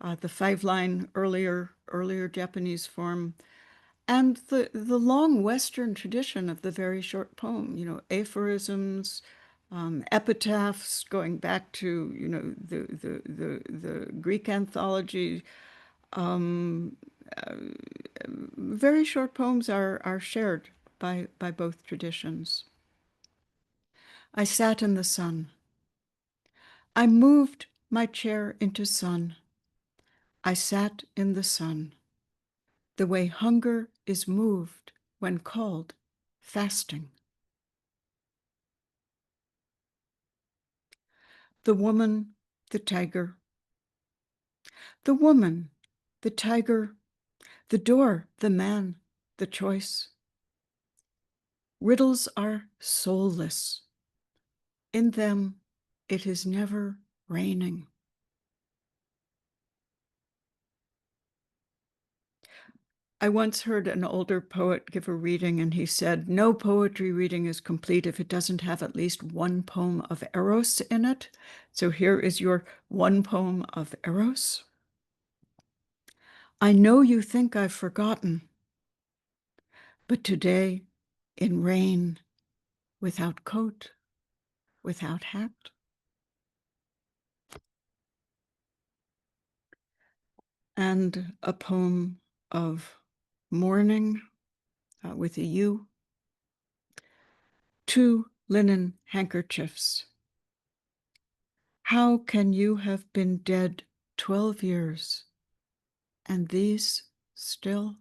the 5-line earlier Japanese form, and the long Western tradition of the very short poem, aphorisms, epitaphs going back to, the Greek anthology. Very short poems are shared by both traditions. I sat in the sun. I moved my chair into sun. I sat in the sun, the way hunger is moved when called fasting. The woman, the tiger. The woman, the tiger, the door, the man, the choice. Riddles are soulless. In them, it is never raining. I once heard an older poet give a reading, and he said, no poetry reading is complete if it doesn't have at least one poem of Eros in it. So here is your one poem of Eros. I know you think I've forgotten, but today, in rain, without coat, without hat. And a poem of mourning with a U. 2 linen handkerchiefs. How can you have been dead 12 years and these still?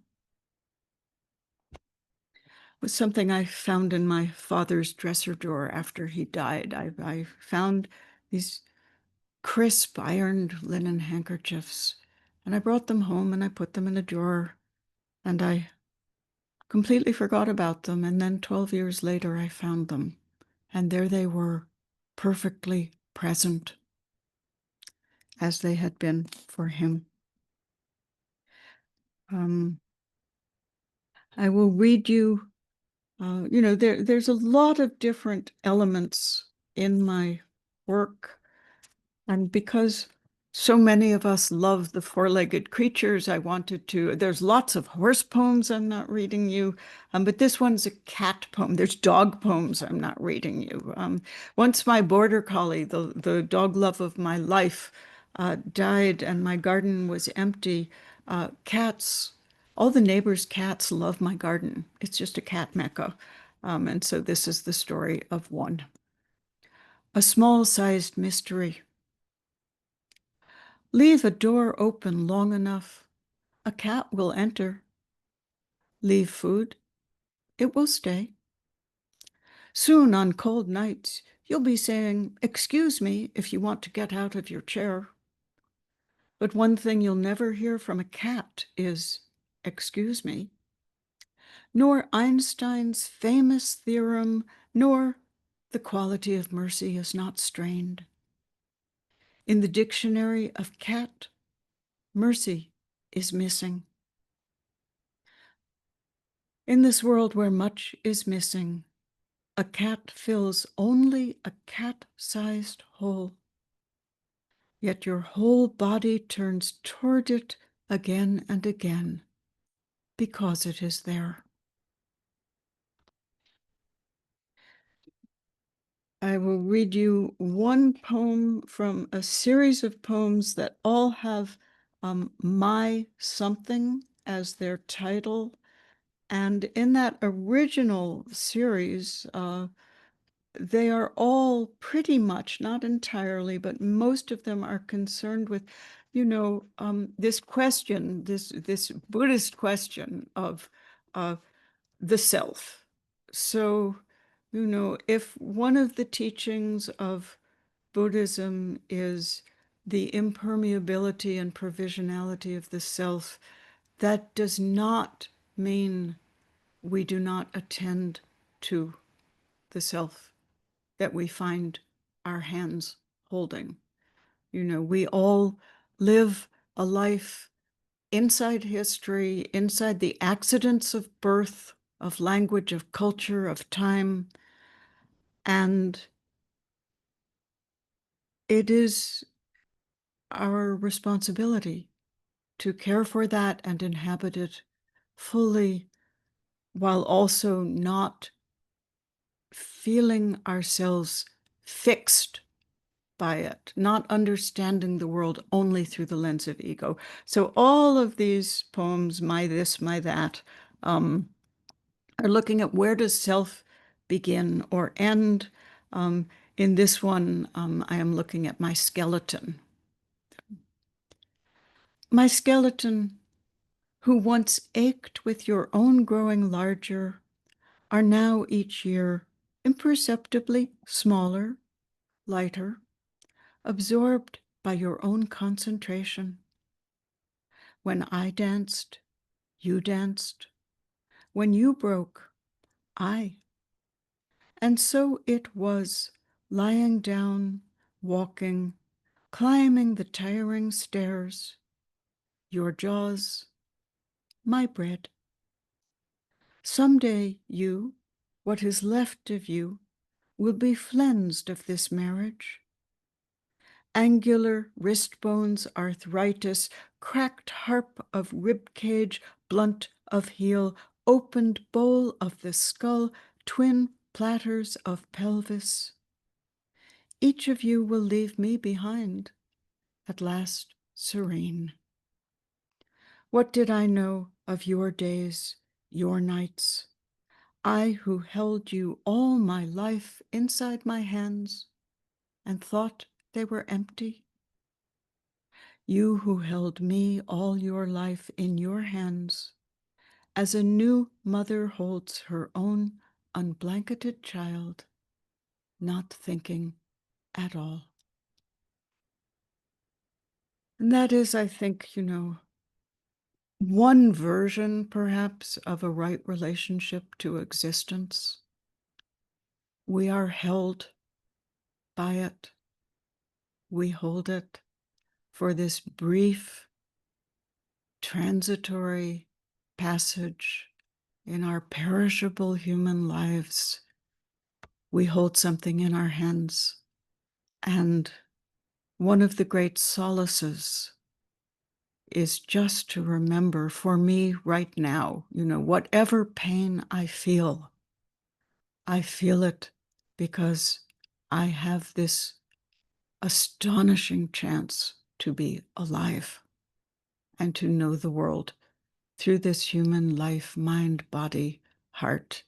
Was something I found in my father's dresser drawer after he died. I found these crisp ironed linen handkerchiefs, and I brought them home and I put them in a drawer, and I completely forgot about them. And then 12 years later, I found them, and there they were, perfectly present as they had been for him. I will read you, there's a lot of different elements in my work. And because so many of us love the four-legged creatures, I wanted to, there's lots of horse poems I'm not reading you, but this one's a cat poem. There's dog poems I'm not reading you. Once my border collie, the dog love of my life, died and my garden was empty, cats, all the neighbors' cats love my garden. It's just a cat mecca. And so this is the story of one. A small-sized mystery. Leave a door open long enough, a cat will enter. Leave food, it will stay. Soon on cold nights, you'll be saying, "Excuse me," if you want to get out of your chair. But one thing you'll never hear from a cat is, "Excuse me." Nor Einstein's famous theorem, nor the quality of mercy is not strained. In the dictionary of cat, mercy is missing. In this world where much is missing, a cat fills only a cat-sized hole. Yet your whole body turns toward it again and again because it is there. I will read you one poem from a series of poems that all have my something as their title. And in that original series, they are all pretty much, not entirely, but most of them are concerned with, this question, this Buddhist question of the self. So, if one of the teachings of Buddhism is the impermeability and provisionality of the self, that does not mean we do not attend to the self that we find our hands holding. We all live a life inside history, inside the accidents of birth, of language, of culture, of time. And it is our responsibility to care for that and inhabit it fully, while also not feeling ourselves fixed by it, not understanding the world only through the lens of ego. So all of these poems, my this, my that, are looking at where does self begin or end. In this one, I am looking at my skeleton. My skeleton, who once ached with your own growing larger, are now each year imperceptibly smaller, lighter, absorbed by your own concentration. When I danced, you danced. When you broke, I. And so it was, lying down, walking, climbing the tiring stairs. Your jaws, my bread. Someday you, what is left of you, will be flensed of this marriage. Angular wrist bones, arthritis, cracked harp of rib cage, blunt of heel, opened bowl of the skull, twin platters of pelvis. Each of you will leave me behind, at last serene. What did I know of your days, your nights. I who held you all my life inside my hands and thought they were empty. You who held me all your life in your hands, as a new mother holds her own unblanketed child, not thinking at all. And that is, I think, one version, perhaps, of a right relationship to existence. We are held by it. We hold it for this brief, transitory passage in our perishable human lives. We hold something in our hands. And one of the great solaces is just to remember, for me right now, whatever pain I feel it because I have this astonishing chance to be alive and to know the world through this human life, mind, body, heart,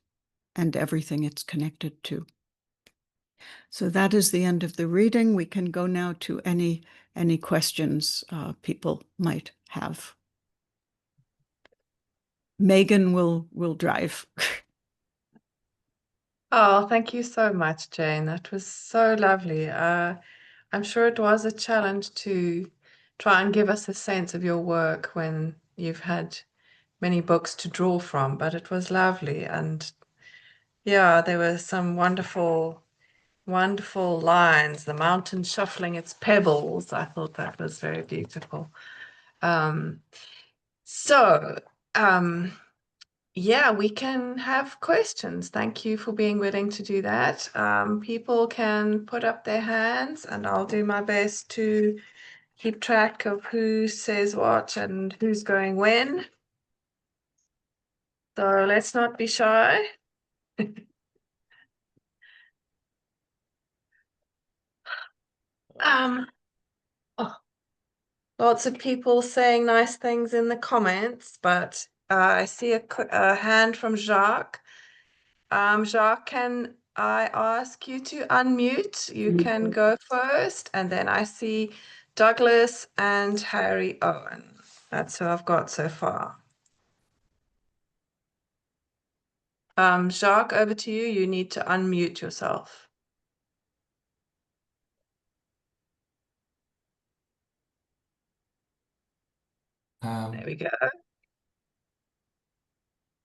and everything it's connected to. So that is the end of the reading. We can go now to any questions people might have. Megan will drive. Oh, thank you so much, Jane. That was so lovely. I'm sure it was a challenge to try and give us a sense of your work when you've had many books to draw from, but it was lovely. And yeah, there were some wonderful, wonderful lines. The mountain shuffling its pebbles. I thought that was very beautiful. So, yeah, we can have questions. Thank you for being willing to do that. People can put up their hands, and I'll do my best to keep track of who says what and who's going when. So let's not be shy. Oh, lots of people saying nice things in the comments, but I see a hand from Jacques. Jacques, can I ask you to unmute? You can go first, and then I see Douglas and Harry Owen. That's who I've got so far. Jacques, over to you. You need to unmute yourself. There we go.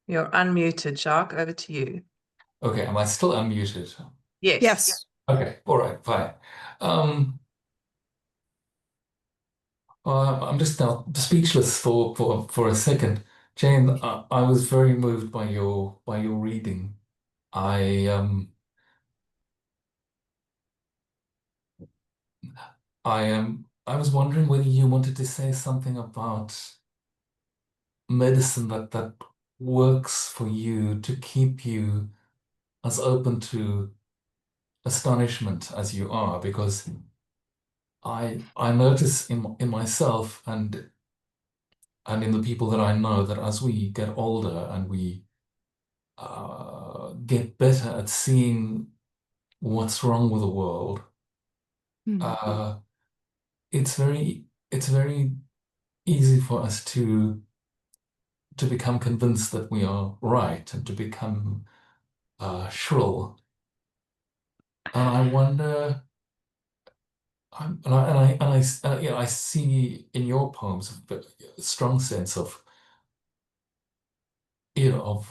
You're unmuted, Jacques. Over to you. Okay, am I still unmuted? Yes. Yes. Okay, all right, fine. I'm just now speechless for a second. Jane, I was very moved by your reading. I I was wondering whether you wanted to say something about medicine that works for you to keep you as open to astonishment as you are, because I notice in myself and in the people that I know that as we get older and we get better at seeing what's wrong with the world, uh, it's very easy for us to become convinced that we are right and to become shrill. And I wonder, I see in your poems a strong sense of you know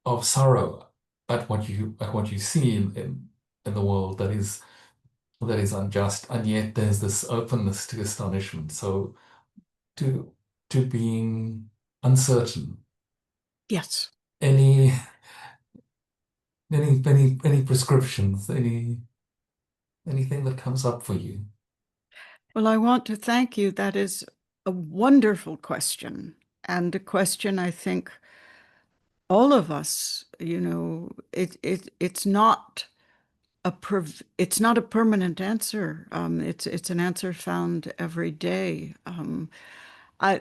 of sorrow at what you see in the world that is unjust, and yet there's this openness to astonishment. So to being uncertain. Yes. Any prescriptions, anything that comes up for you? Well, I want to thank you. That is a wonderful question, and a question I think all of us, it's not it's not a permanent answer. It's an answer found every day.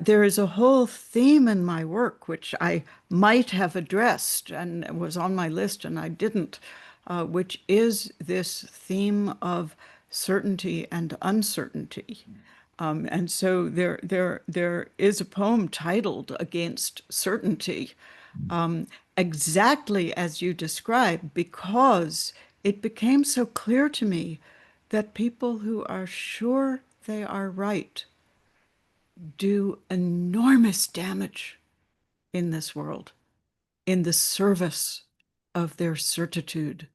there is a whole theme in my work which I might have addressed and was on my list and I didn't, which is this theme of certainty and uncertainty. And so there is a poem titled Against Certainty, exactly as you described, because it became so clear to me that people who are sure they are right do enormous damage in this world in the service of their certitude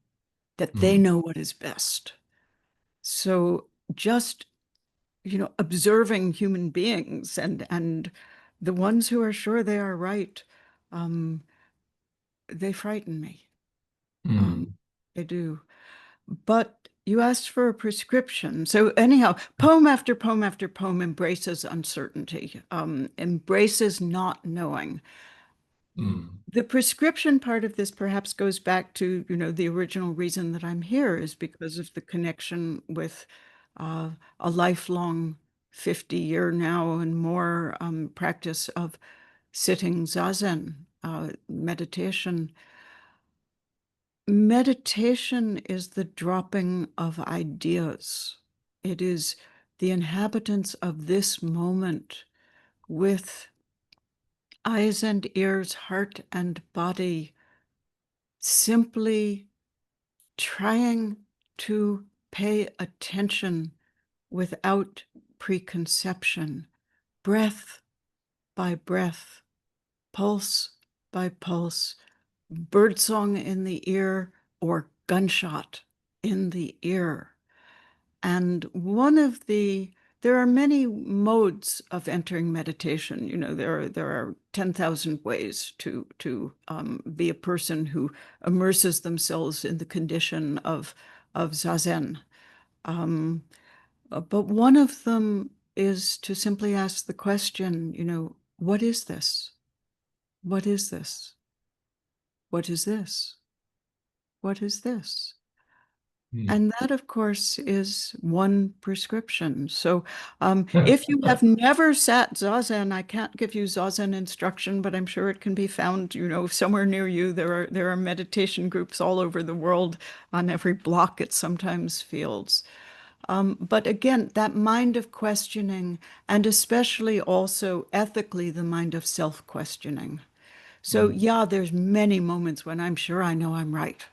that they know what is best. So just, observing human beings and the ones who are sure they are right, they frighten me. They do. But you asked for a prescription. So anyhow, poem after poem after poem embraces uncertainty, embraces not knowing. The prescription part of this perhaps goes back to, the original reason that I'm here is because of the connection with a lifelong 50-year now and more practice of sitting zazen, meditation. Meditation is the dropping of ideas. It is the inhabitants of this moment with eyes and ears, heart and body, simply trying to pay attention without preconception, breath by breath, pulse by pulse, birdsong in the ear or gunshot in the ear. And there are many modes of entering meditation. There are 10,000 ways to be a person who immerses themselves in the condition of zazen. But one of them is to simply ask the question, what is this? What is this? What is this? What is this? And that, of course, is one prescription. So if you have never sat zazen, I can't give you zazen instruction, but I'm sure it can be found, somewhere near you. There are meditation groups all over the world. On every block, it sometimes feels. But again, that mind of questioning, and especially also ethically, the mind of self-questioning. So yeah, there's many moments when I'm sure I know I'm right.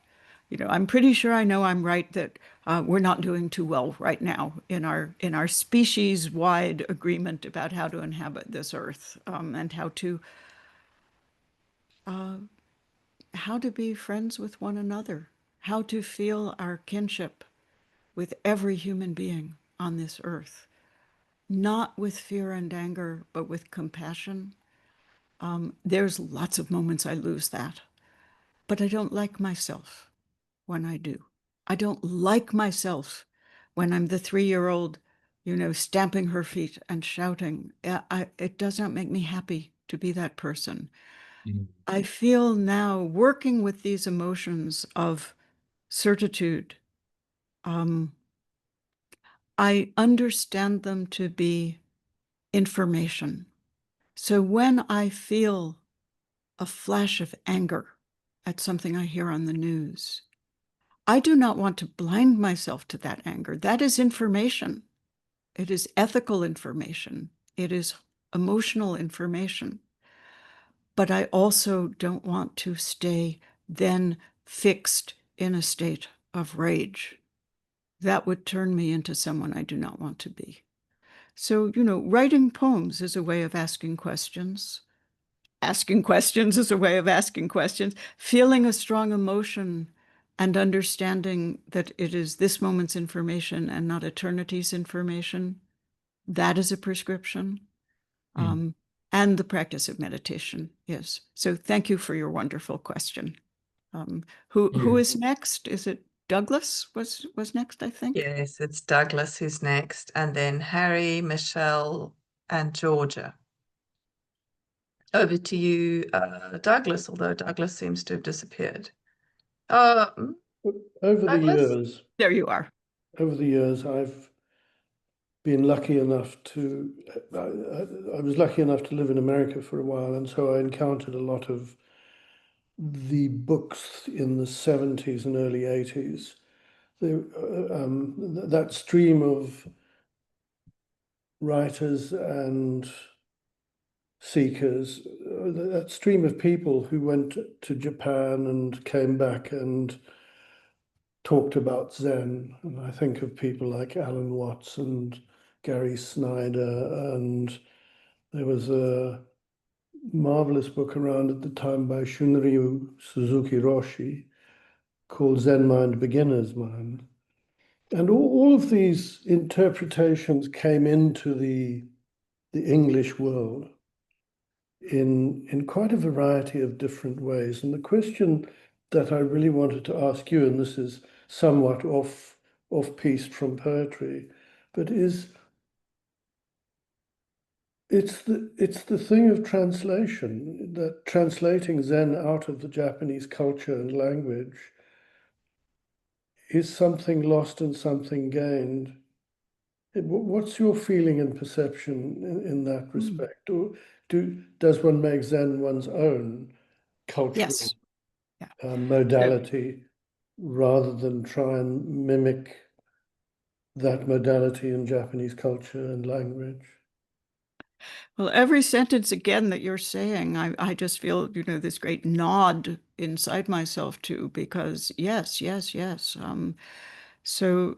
I'm pretty sure I know I'm right that we're not doing too well right now in our species-wide agreement about how to inhabit this earth, and how to be friends with one another, how to feel our kinship with every human being on this earth, not with fear and anger, but with compassion. There's lots of moments I lose that, but I don't like myself when I do. I don't like myself when I'm the 3-year-old, stamping her feet and shouting. It does not make me happy to be that person. I feel now working with these emotions of certitude, I understand them to be information. So when I feel a flash of anger at something I hear on the news, I do not want to blind myself to that anger. That is information. It is ethical information. It is emotional information. But I also don't want to stay then fixed in a state of rage. That would turn me into someone I do not want to be. So, writing poems is a way of asking questions. Asking questions is a way of asking questions. Feeling a strong emotion and understanding that it is this moment's information and not eternity's information, that is a prescription. And the practice of meditation is. So thank you for your wonderful question. Who is next? Is it Douglas was next, I think? Yes, it's Douglas who's next, and then Harry, Michelle, and Georgia. Over to you, Douglas, although Douglas seems to have disappeared. Over the Douglas? years, There you are. over the years, I've been lucky enough to, I was lucky enough to live in America for a while, and so I encountered a lot of the books in the 70s and early 80s. That stream of writers and seekers, that stream of people who went to Japan and came back and talked about Zen. And I think of people like Alan Watts and Gary Snyder, and there was a marvelous book around at the time by Shunryu Suzuki Roshi called Zen Mind, Beginner's Mind. And all of these interpretations came into the English world in quite a variety of different ways. And the question that I really wanted to ask you, and this is somewhat off-piste from poetry, but it's the thing of translation, that translating Zen out of the Japanese culture and language is something lost and something gained. What's your feeling and perception in that respect? Or does one make Zen one's own cultural Yes. Yeah. modality rather than try and mimic that modality in Japanese culture and language? Well, every sentence again that you're saying, I just feel, this great nod inside myself to, because yes, yes, yes. So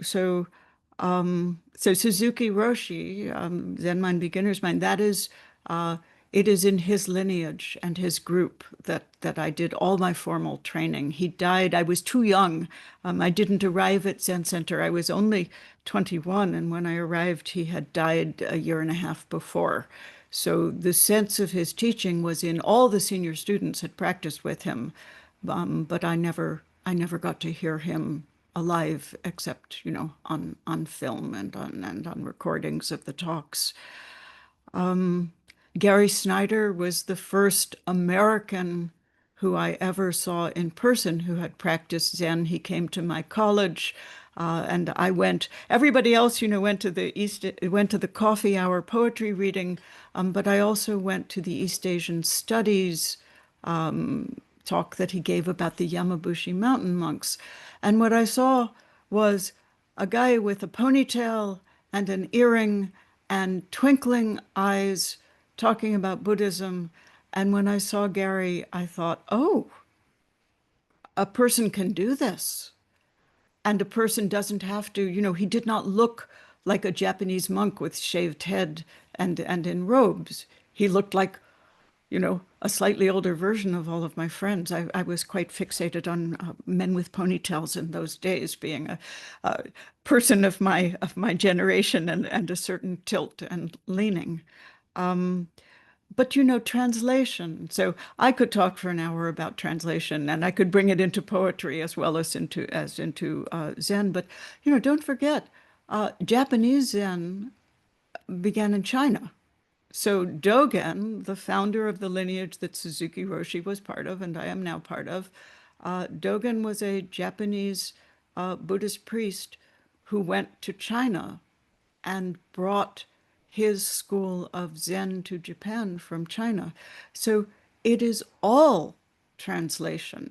Suzuki Roshi, Zen Mind, Beginner's Mind, that is, it is in his lineage and his group that I did all my formal training. He died, I was too young. I didn't arrive at Zen Center. I was only 21, and when I arrived, he had died a year and a half before. So the sense of his teaching was in all the senior students had practiced with him, but I never got to hear him alive, except on film and on recordings of the talks. Gary Snyder was the first American who I ever saw in person who had practiced Zen. He came to my college, and I went. Everybody else, went to the coffee hour poetry reading, but I also went to the East Asian Studies talk that he gave about the Yamabushi mountain monks. And what I saw was a guy with a ponytail and an earring and twinkling eyes talking about Buddhism. And when I saw Gary, I thought, oh, a person can do this. And a person doesn't have to, he did not look like a Japanese monk with shaved head and in robes. He looked like a slightly older version of all of my friends. I was quite fixated on men with ponytails in those days, being a person of my generation and a certain tilt and leaning. But translation. So I could talk for an hour about translation, and I could bring it into poetry as well as into Zen. But don't forget, Japanese Zen began in China. So Dogen, the founder of the lineage that Suzuki Roshi was part of, and I am now part of, Dogen was a Japanese Buddhist priest who went to China and brought his school of Zen to Japan from China. So it is all translation.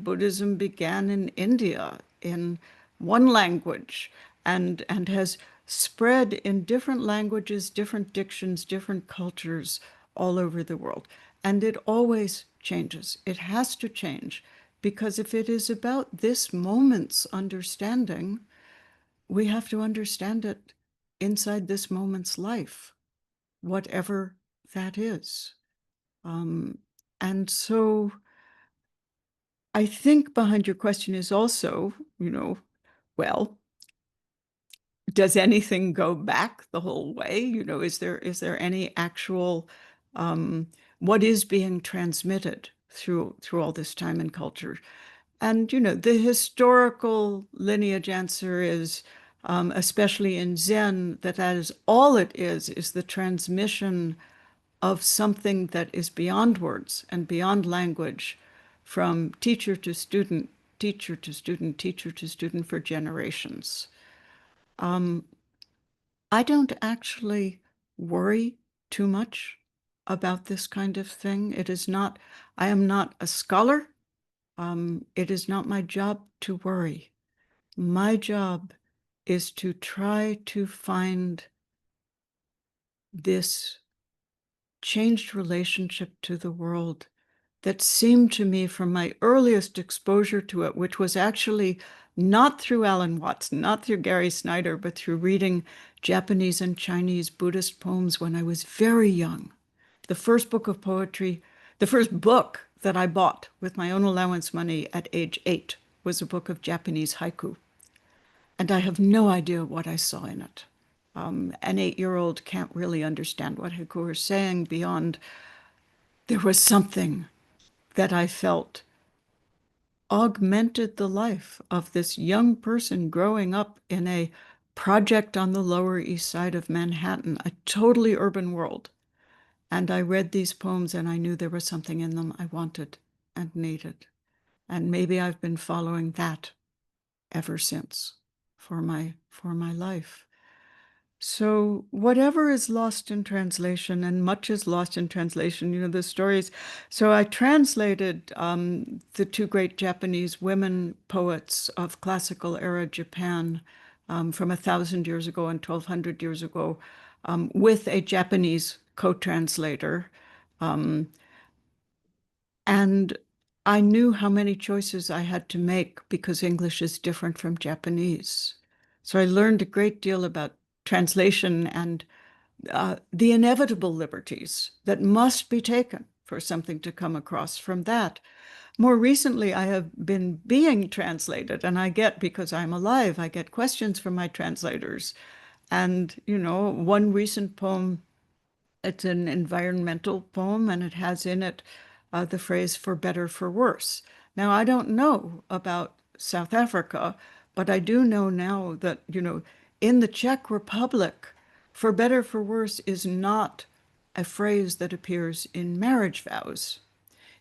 Buddhism began in India in one language and has spread in different languages, different dictions, different cultures all over the world. And it always changes. It has to change, because if it is about this moment's understanding, we have to understand it inside this moment's life, whatever that is. And so I think behind your question is also, well, does anything go back the whole way? Is there any actual, what is being transmitted through all this time and culture? And, the historical lineage answer is, especially in Zen, that is all it is the transmission of something that is beyond words and beyond language, from teacher to student, teacher to student, teacher to student for generations. I don't actually worry too much about this kind of thing. It is not, I am not a scholar. It is not my job to worry. My job is to try to find this changed relationship to the world that seemed to me from my earliest exposure to it, which was actually not through Alan Watts, not through Gary Snyder, but through reading Japanese and Chinese Buddhist poems when I was very young. The first book of poetry, the first book that I bought with my own allowance money at age 8 was a book of Japanese haiku. And I have no idea what I saw in it. An 8-year-old can't really understand what haiku is saying beyond there was something that I felt augmented the life of this young person growing up in a project on the Lower East Side of Manhattan, a totally urban world. And I read these poems and I knew there was something in them I wanted and needed. And maybe I've been following that ever since for my life. So whatever is lost in translation, and much is lost in translation, you know, the stories. So I translated the two great Japanese women poets of classical era Japan from 1,000 years ago and 1,200 years ago with a Japanese co-translator. And I knew how many choices I had to make because English is different from Japanese. So I learned a great deal about translation and the inevitable liberties that must be taken for something to come across from that. More recently, I have been being translated, and I get, because I'm alive, I get questions from my translators. And, you know, one recent poem, it's an environmental poem, and it has in it the phrase "for better, for worse." Now, I don't know about South Africa, but I do know now that, you know, in the Czech Republic, "for better, for worse" is not a phrase that appears in marriage vows.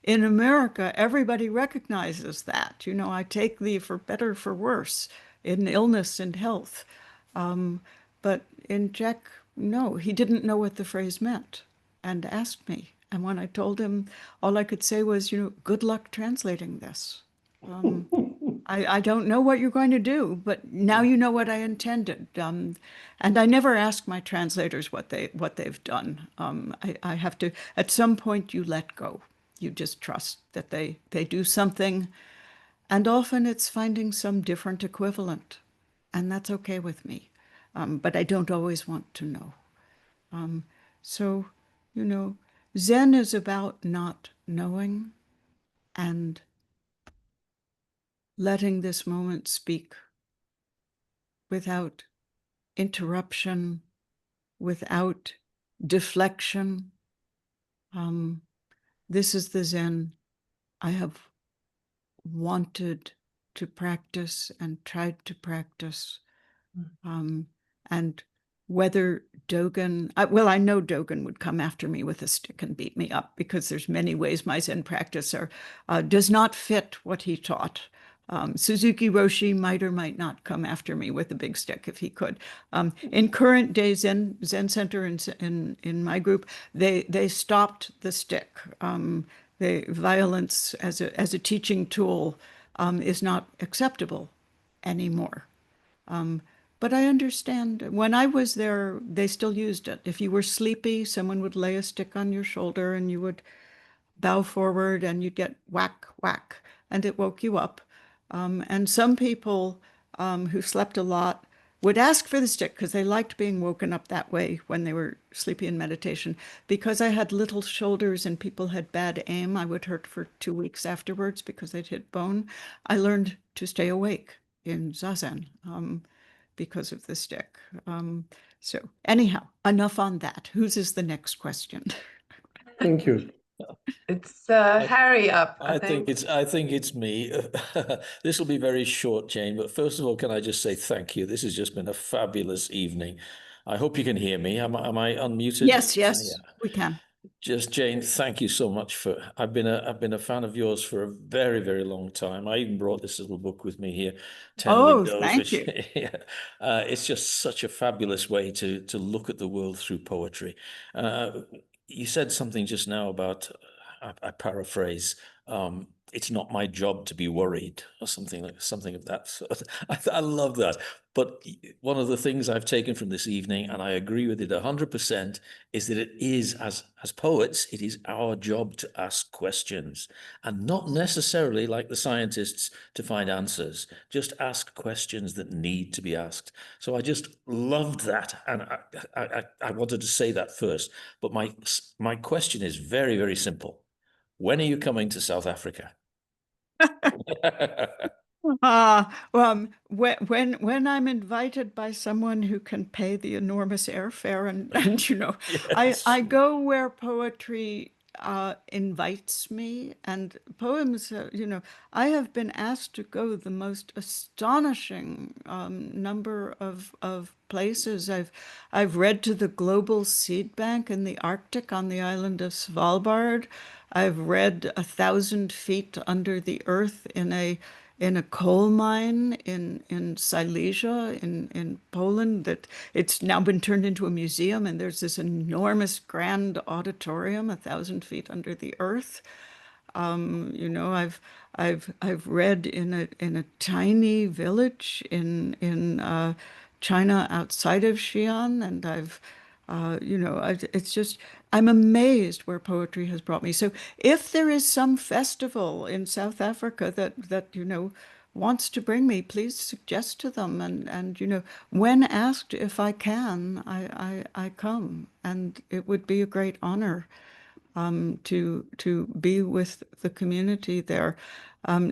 In America, everybody recognizes that. You know, I take thee for better, for worse, in illness and health. But in Czech, no, he didn't know what the phrase meant and asked me. And when I told him, all I could say was, you know, good luck translating this. I don't know what you're going to do, but now you know what I intended. And I never ask my translators what they've done. I have to, at some point you let go. You just trust that they do something. And often it's finding some different equivalent. And that's okay with me. But I don't always want to know. So, you know, Zen is about not knowing and letting this moment speak without interruption, without deflection. This is the Zen I have wanted to practice and tried to practice. And whether Dogen, well, I know Dogen would come after me with a stick and beat me up because there's many ways my Zen practice does not fit what he taught. Suzuki Roshi might or might not come after me with a big stick if he could. In current day Zen Center in my group, they stopped the stick. The violence as a teaching tool is not acceptable anymore. But I understand when I was there, they still used it. If you were sleepy, someone would lay a stick on your shoulder and you would bow forward and you'd get whack, whack, and it woke you up. And some people who slept a lot would ask for the stick because they liked being woken up that way when they were sleepy in meditation. Because I had little shoulders and people had bad aim, I would hurt for 2 weeks afterwards because they'd hit bone. I learned to stay awake in Zazen because of the stick. So anyhow, enough on that. Whose is the next question? Thank you. It's Harry up, I think it's me. This will be very short, Jane, but first of all, can I just say thank you? This has just been a fabulous evening. I hope you can hear me. Am I unmuted? Yes, Yeah. we can. Just Jane, thank you so much for. I've been a fan of yours for a very, very long time. I even brought this little book with me here, 10 Oh, Windows, thank which you. yeah, it's just such a fabulous way to look at the world through poetry. You said something just now about, I paraphrase, it's not my job to be worried, or something of that sort. I love that. But one of the things I've taken from this evening, and I agree with it 100%, is that it is, as poets, it is our job to ask questions, and not necessarily, like the scientists, to find answers. Just ask questions that need to be asked. So I just loved that, and I wanted to say that first. But my question is very, very simple. When are you coming to South Africa? Well, when I'm invited by someone who can pay the enormous airfare, and you know, Yes. I go where poetry invites me, and poems. You know, I have been asked to go the most astonishing number of places. I've read to the Global Seed Bank in the Arctic on the island of Svalbard. I've read 1,000 feet under the earth in a coal mine in Silesia in Poland, that it's now been turned into a museum, and there's this enormous grand auditorium 1,000 feet under the earth. You know, I've read in a tiny village in China outside of Xi'an, and you know, it's just, I'm amazed where poetry has brought me. So if there is some festival in South Africa that you know wants to bring me, please suggest to them, and you know, when asked if I can, I come, and it would be a great honor to be with the community there.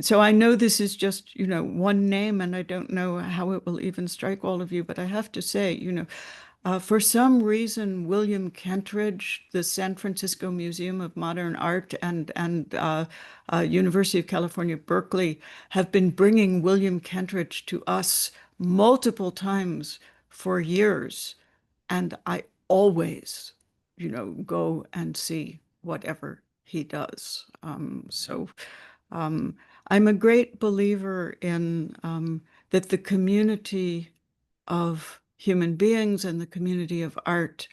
So I know this is just, you know, one name, and I don't know how it will even strike all of you, but I have to say, you know, for some reason, William Kentridge, the San Francisco Museum of Modern Art, and University of California, Berkeley, have been bringing William Kentridge to us multiple times for years. And I always, you know, go and see whatever he does. I'm a great believer in that the community of human beings and the community of art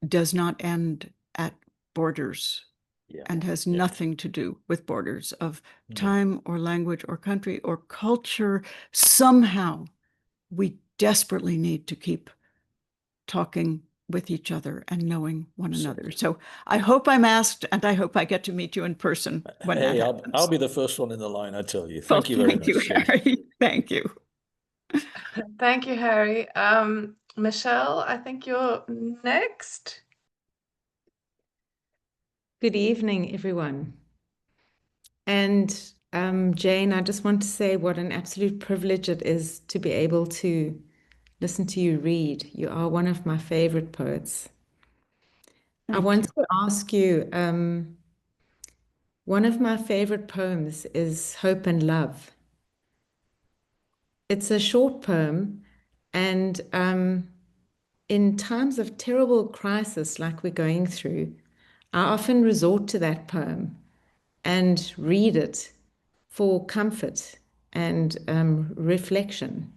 does not end at borders Yeah. and has Yeah. nothing to do with borders of No. time or language or country or culture. Somehow we desperately need to keep talking with each other and knowing one another. So I hope I'm asked, and I hope I get to meet you in person when that Hey, happens. I'll be the first one in the line, I tell you. Well, Thank you very thank you, much, Jane. Harry. Thank you. Thank you, Harry. Michelle, I think you're next. Good evening, everyone. And Jane, I just want to say what an absolute privilege it is to be able to listen to you read. You are one of my favorite poets. I want to ask you, one of my favorite poems is Hope and Love. It's a short poem, and in times of terrible crisis like we're going through, I often resort to that poem and read it for comfort and reflection.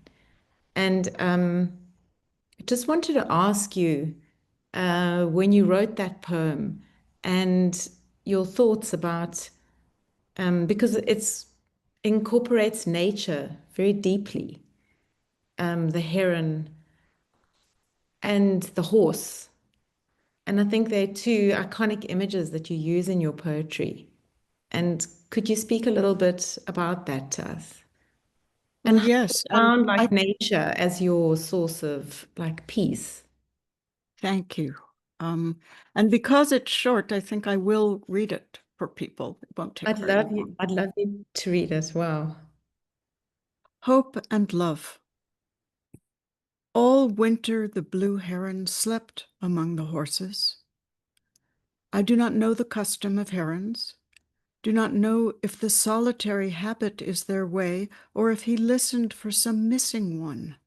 And I just wanted to ask you, when you wrote that poem and your thoughts about, because it incorporates nature very deeply, the heron and the horse. And I think they're two iconic images that you use in your poetry. And could you speak a little bit about that to us? And yes, found like nature as your source of like peace. Thank you. And because it's short, I think I will read it for people. It won't take very long. I'd love you to read as well. Hope and Love. All winter the blue heron slept among the horses. I do not know the custom of herons, do not know if the solitary habit is their way, or if he listened for some missing one,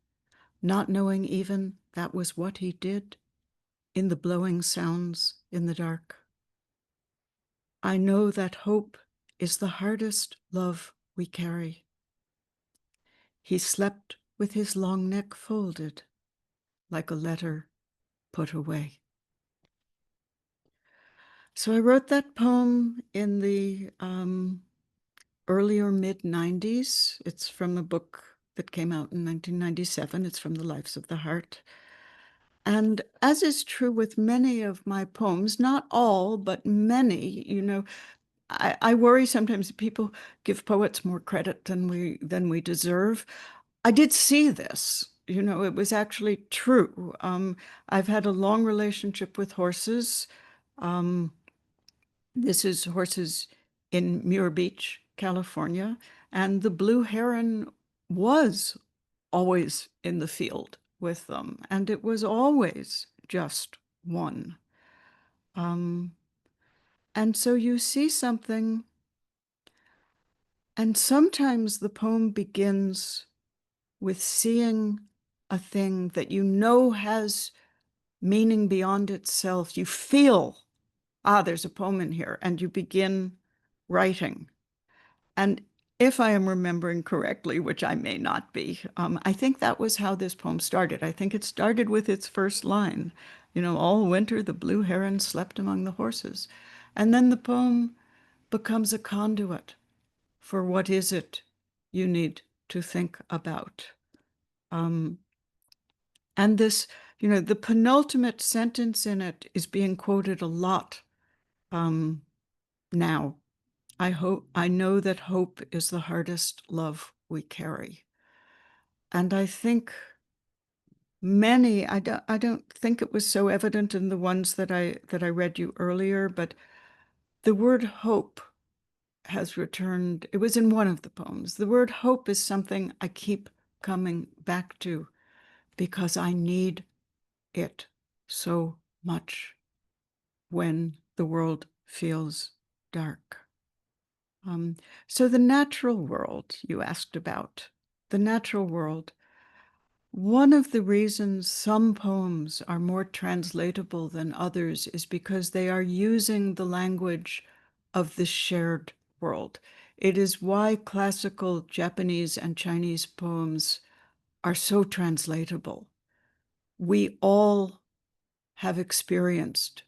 not knowing even that was what he did in the blowing sounds in the dark. I know that hope is the hardest love we carry. He slept with his long neck folded, like a letter put away. So I wrote that poem in the early or mid-90s. It's from a book that came out in 1997. It's from the Lives of the Heart. And as is true with many of my poems, not all, but many, you know, I worry sometimes that people give poets more credit than we deserve. I did see this, you know, it was actually true. I've had a long relationship with horses. This is horses in Muir Beach, California, and the blue heron was always in the field with them, and it was always just one. And so you see something, and sometimes the poem begins with seeing a thing that you know has meaning beyond itself. You feel, there's a poem in here, and you begin writing. And if I am remembering correctly, which I may not be, I think that was how this poem started. I think it started with its first line, you know, all winter the blue heron slept among the horses. And then the poem becomes a conduit for what is it you need to think about. And this, you know, the penultimate sentence in it is being quoted a lot now. I know that hope is the hardest love we carry. And I think many, I don't think it was so evident in the ones that I read you earlier, but the word hope has returned. It was in one of the poems. The word hope is something I keep coming back to because I need it so much when the world feels dark. So the natural world you asked about, the natural world, one of the reasons some poems are more translatable than others is because they are using the language of the shared world. It is why classical Japanese and Chinese poems are so translatable. We all have experienced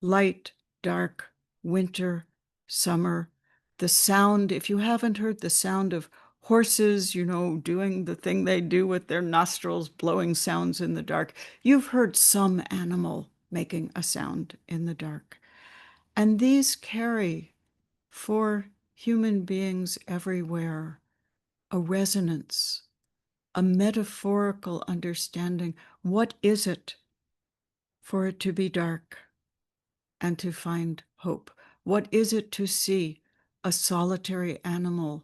light, dark, winter, summer, the sound, if you haven't heard the sound of horses, you know, doing the thing they do with their nostrils, blowing sounds in the dark, you've heard some animal making a sound in the dark. And these carry for human beings everywhere a resonance, a metaphorical understanding. What is it for it to be dark and to find hope? What is it to see a solitary animal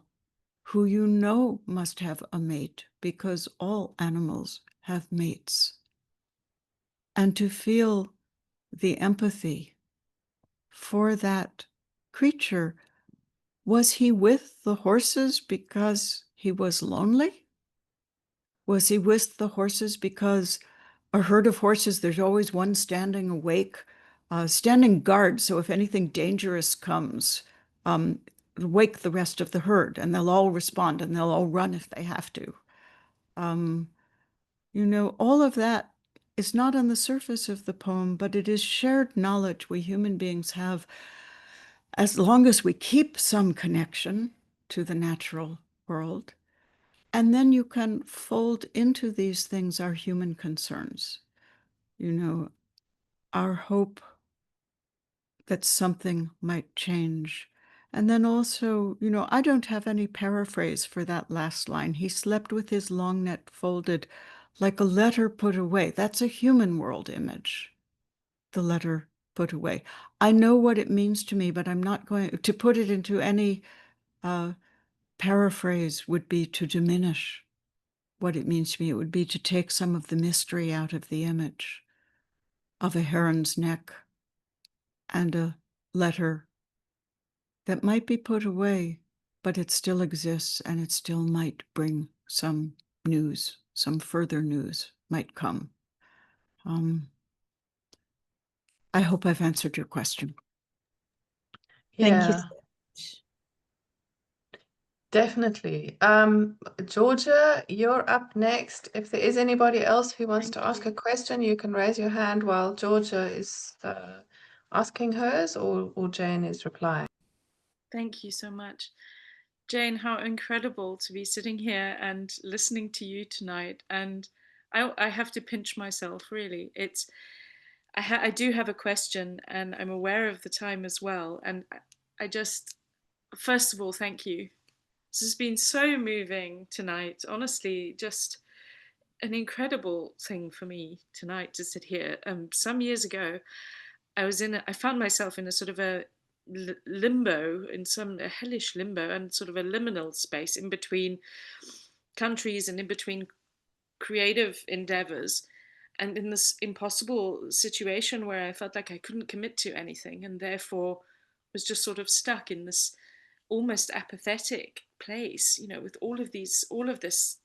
who you know must have a mate, because all animals have mates, and to feel the empathy for that creature? Was he with the horses because he was lonely? Was he with the horses because a herd of horses, there's always one standing awake, standing guard, so if anything dangerous comes, wake the rest of the herd, and they'll all respond, and they'll all run if they have to. You know, all of that is not on the surface of the poem, but it is shared knowledge we human beings have as long as we keep some connection to the natural world. And then you can fold into these things our human concerns, you know, our hope that something might change. And then also, you know, I don't have any paraphrase for that last line. He slept with his long neck folded like a letter put away. That's a human world image, the letter put away. I know what it means to me, but I'm not going to put it into any paraphrase would be to diminish what it means to me. It would be to take some of the mystery out of the image of a heron's neck and a letter that might be put away, but it still exists, and it still might bring some news, some further news might come. I hope I've answered your question. Thank you Yeah, so much. definitely. Georgia, you're up next. If there is anybody else who wants to ask a question, you can raise your hand while Georgia is asking hers, or Jane is replying. Thank you so much. Jane, how incredible to be sitting here and listening to you tonight. And I have to pinch myself, really. I do have a question, and I'm aware of the time as well. And I just, first of all, thank you. This has been so moving tonight. Honestly, just an incredible thing for me tonight to sit here. Some years ago, I found myself in a sort of a limbo, in a hellish limbo, and sort of a liminal space in between countries and in between creative endeavors, and in this impossible situation where I felt like I couldn't commit to anything, and therefore was just sort of stuck in this almost apathetic place, with all of this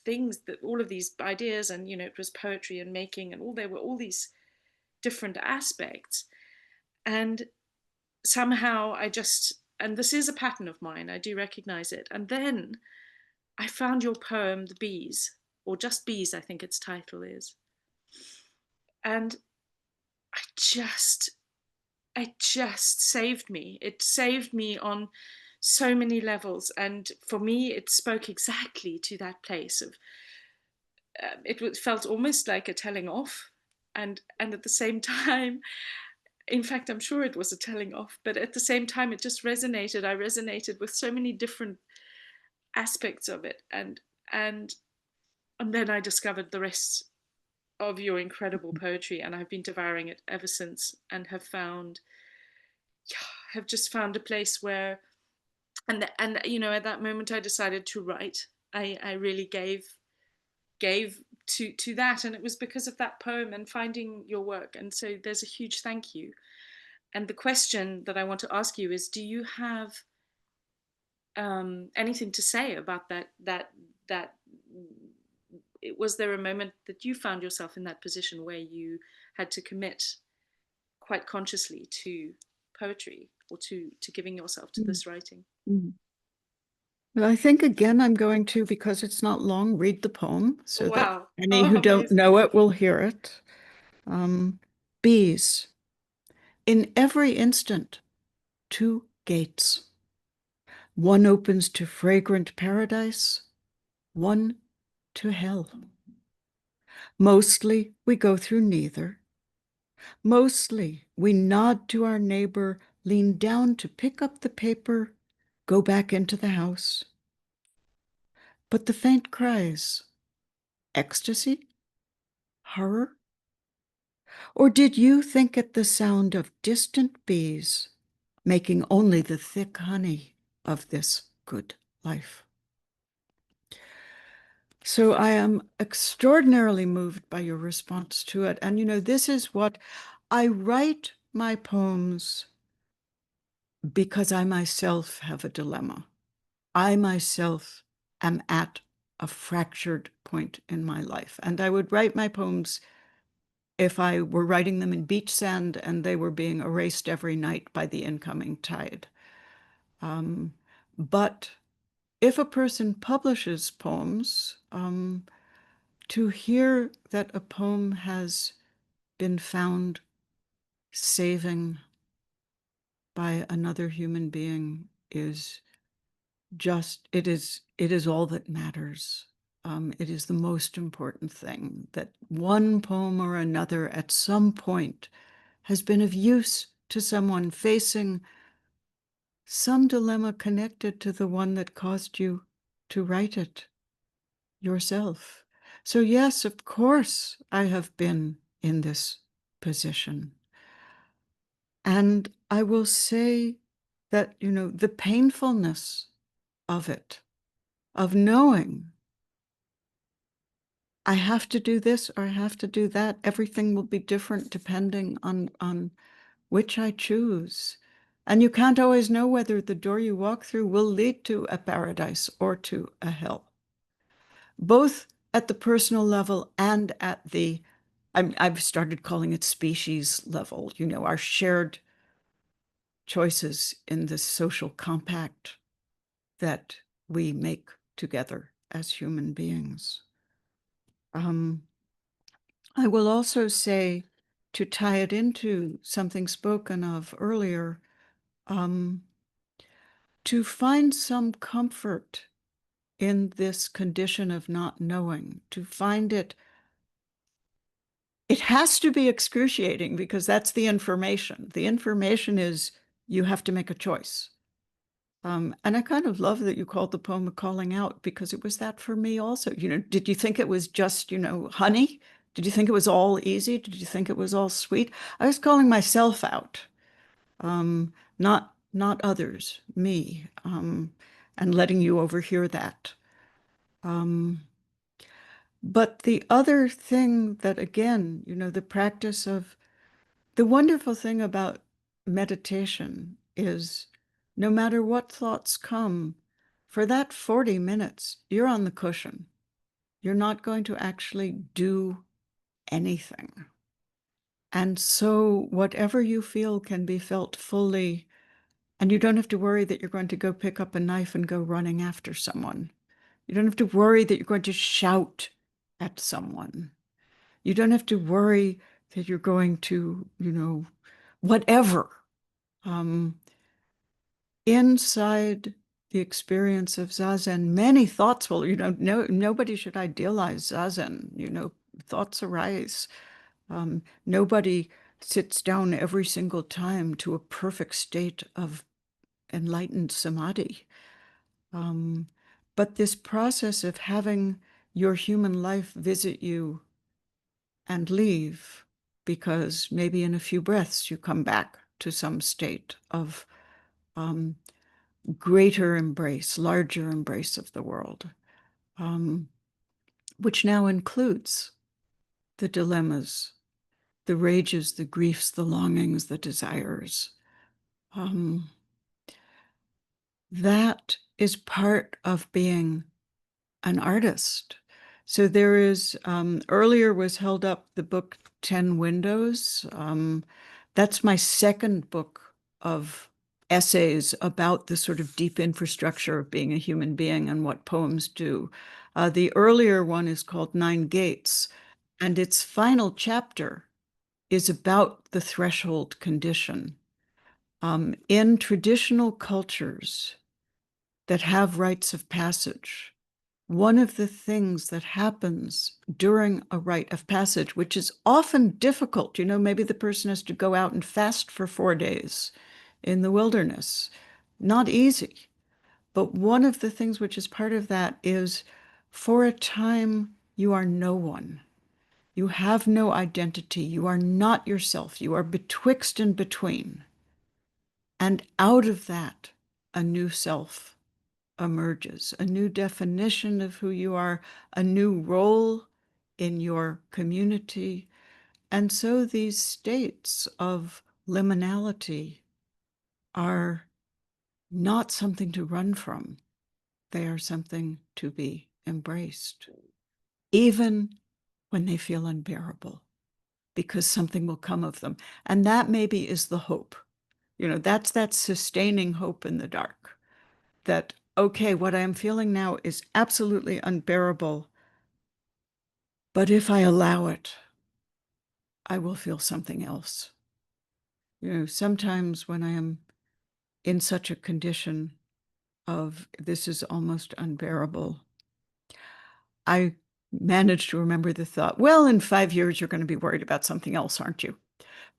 things, that all of these ideas, and it was poetry and making, and there were all these different aspects. And somehow and this is a pattern of mine, I do recognize it. And then I found your poem, The Bees, or just Bees, I think its title is. And it just saved me. It saved me on so many levels. And for me, it spoke exactly to that place of, it felt almost like a telling off. And at the same time, in fact, I'm sure it was a telling off, but at the same time, it just resonated. I resonated with so many different aspects of it. And then I discovered the rest of your incredible poetry, and I've been devouring it ever since, and have just found a place where, and at that moment I decided to write. I really gave to that, and it was because of that poem and finding your work. And so there's a huge thank you. And the question that I want to ask you is, do you have anything to say about that was there a moment that you found yourself in that position where you had to commit quite consciously to poetry, or to giving yourself to this writing? Well, I think again I'm going to, because it's not long, read the poem so that any who don't Amazing. know it will hear it. Bees. In every instant, two gates. One opens to fragrant paradise, one to hell. Mostly we go through neither. Mostly we nod to our neighbor, lean down to pick up the paper, go back into the house. But the faint cries, ecstasy? Horror? Or did you think it the sound of distant bees making only the thick honey of this good life? So I am extraordinarily moved by your response to it. And this is what I write my poems, because I myself have a dilemma. I myself am at a fractured point in my life. And I would write my poems if I were writing them in beach sand and they were being erased every night by the incoming tide. But if a person publishes poems, to hear that a poem has been found saving by another human being is just, it is all that matters. It is the most important thing, that one poem or another at some point has been of use to someone facing some dilemma connected to the one that caused you to write it yourself. So yes, of course, I have been in this position. And I will say that, the painfulness of it, of knowing I have to do this or I have to do that, everything will be different depending on which I choose. And you can't always know whether the door you walk through will lead to a paradise or to a hell, both at the personal level and at the, I've started calling it species level, our shared choices in this social compact that we make together as human beings. I will also say, to tie it into something spoken of earlier, to find some comfort in this condition of not knowing, to find it has to be excruciating because that's the information. The information is you have to make a choice. And I kind of love that you called the poem a calling out, because it was that for me also. Did you think it was just, honey? Did you think it was all easy? Did you think it was all sweet? I was calling myself out, not others, me, and letting you overhear that. But the other thing that, again, the practice of, the wonderful thing about meditation is no matter what thoughts come, for that 40 minutes, you're on the cushion. You're not going to actually do anything. And so whatever you feel can be felt fully, and you don't have to worry that you're going to go pick up a knife and go running after someone. You don't have to worry that you're going to shout at someone. You don't have to worry that you're going to, whatever. Inside the experience of Zazen, many thoughts will, nobody should idealize Zazen, thoughts arise. Nobody sits down every single time to a perfect state of enlightened samadhi. But this process of having your human life visit you and leave, because maybe in a few breaths you come back to some state of greater embrace, larger embrace of the world, which now includes the dilemmas, the rages, the griefs, the longings, the desires. That is part of being an artist. So there is, earlier was held up the book 10 Windows. That's my second book of essays about the sort of deep infrastructure of being a human being and what poems do. The earlier one is called 9 Gates, and its final chapter is about the threshold condition. In traditional cultures that have rites of passage, one of the things that happens during a rite of passage, which is often difficult, maybe the person has to go out and fast for 4 days in the wilderness, not easy. But one of the things which is part of that is, for a time, you are no one. You have no identity. You are not yourself. You are betwixt and between. And out of that, a new self emerges, a new definition of who you are, a new role in your community. And so these states of liminality are not something to run from. They are something to be embraced, even when they feel unbearable, because something will come of them. And that maybe is the hope. That's that sustaining hope in the dark, that, okay, what I am feeling now is absolutely unbearable, but if I allow it, I will feel something else. Sometimes when I am in such a condition of this is almost unbearable, I manage to remember the thought, well, in 5 years, you're going to be worried about something else, aren't you?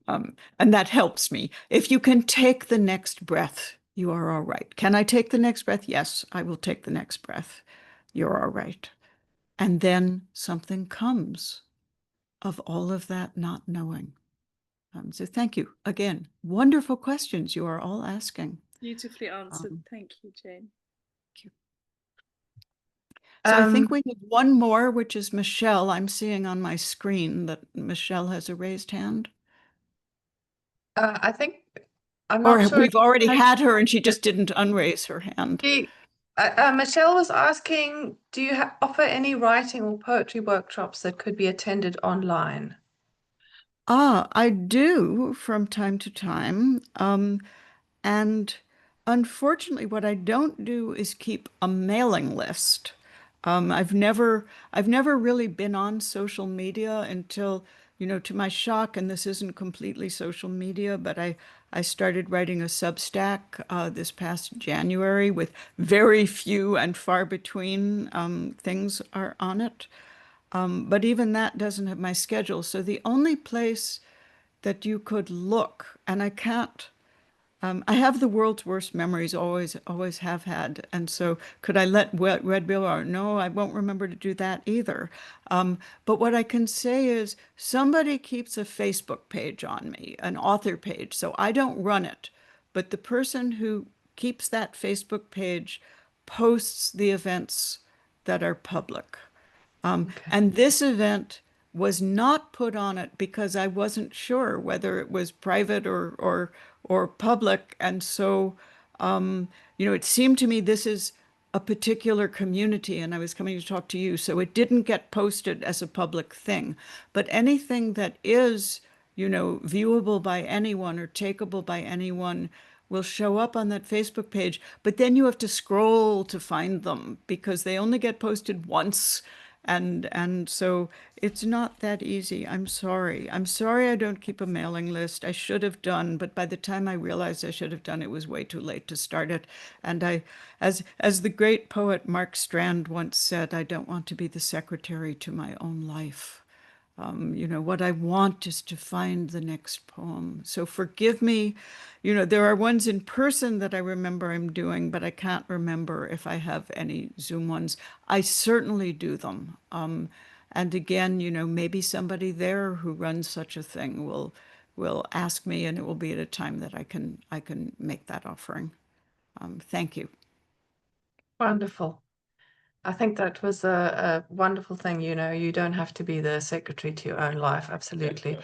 And that helps me. If you can take the next breath, you are all right. Can I take the next breath? Yes, I will take the next breath. You're all right. And then something comes of all of that not knowing. So thank you. Again, wonderful questions you are all asking. Beautifully answered. Thank you, Jane. Thank you. So I think we need one more, which is Michelle. I'm seeing on my screen that Michelle has a raised hand. I think I'm not or sure. We've already had her and she just didn't unraise her hand. Michelle was asking, do you offer any writing or poetry workshops that could be attended online? I do from time to time. And unfortunately, what I don't do is keep a mailing list. I've never really been on social media until, to my shock, and this isn't completely social media, but I started writing a Substack this past January with very few and far between things are on it. But even that doesn't have my schedule. So the only place that you could look, and I can't. I have the world's worst memories, always have had. And so could I let Red Wheelbarrow? No, I won't remember to do that either. But what I can say is somebody keeps a Facebook page on me, an author page. So I don't run it, but the person who keeps that Facebook page posts the events that are public. And this event was not put on it because I wasn't sure whether it was private or public. And so, it seemed to me this is a particular community, and I was coming to talk to you, so it didn't get posted as a public thing. But anything that is, viewable by anyone or takeable by anyone will show up on that Facebook page. But then you have to scroll to find them because they only get posted once. And so it's not that easy. I'm sorry. I'm sorry I don't keep a mailing list. I should have done, but by the time I realized I should have done, it was way too late to start it. And as the great poet Mark Strand once said, I don't want to be the secretary to my own life. What I want is to find the next poem. So forgive me. There are ones in person that I remember I'm doing, but I can't remember if I have any Zoom ones. I certainly do them. And again, maybe somebody there who runs such a thing will ask me, and it will be at a time that I can make that offering. Thank you. Wonderful. I think that was a wonderful thing. You don't have to be the secretary to your own life. Absolutely.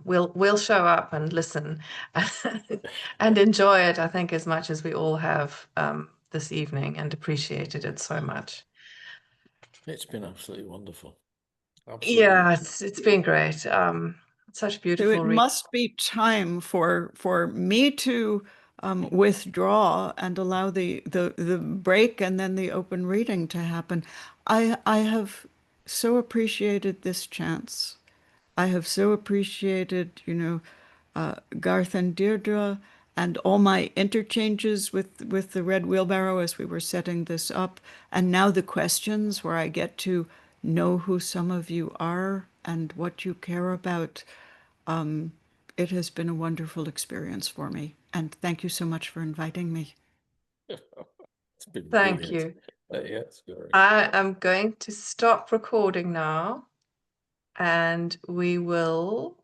We'll show up and listen and enjoy it, I think, as much as we all have this evening, and appreciated it so much. It's been absolutely wonderful. Absolutely. Yeah, it's been great. Such beautiful. So it must be time for me to withdraw and allow the break and then the open reading to happen. I have so appreciated this chance. I have so appreciated, Garth and Deirdre and all my interchanges with the Red Wheelbarrow as we were setting this up. And now the questions where I get to know who some of you are and what you care about. It has been a wonderful experience for me. And thank you so much for inviting me. It's been Thank brilliant. you. Yes, very. I am going to stop recording now, and we will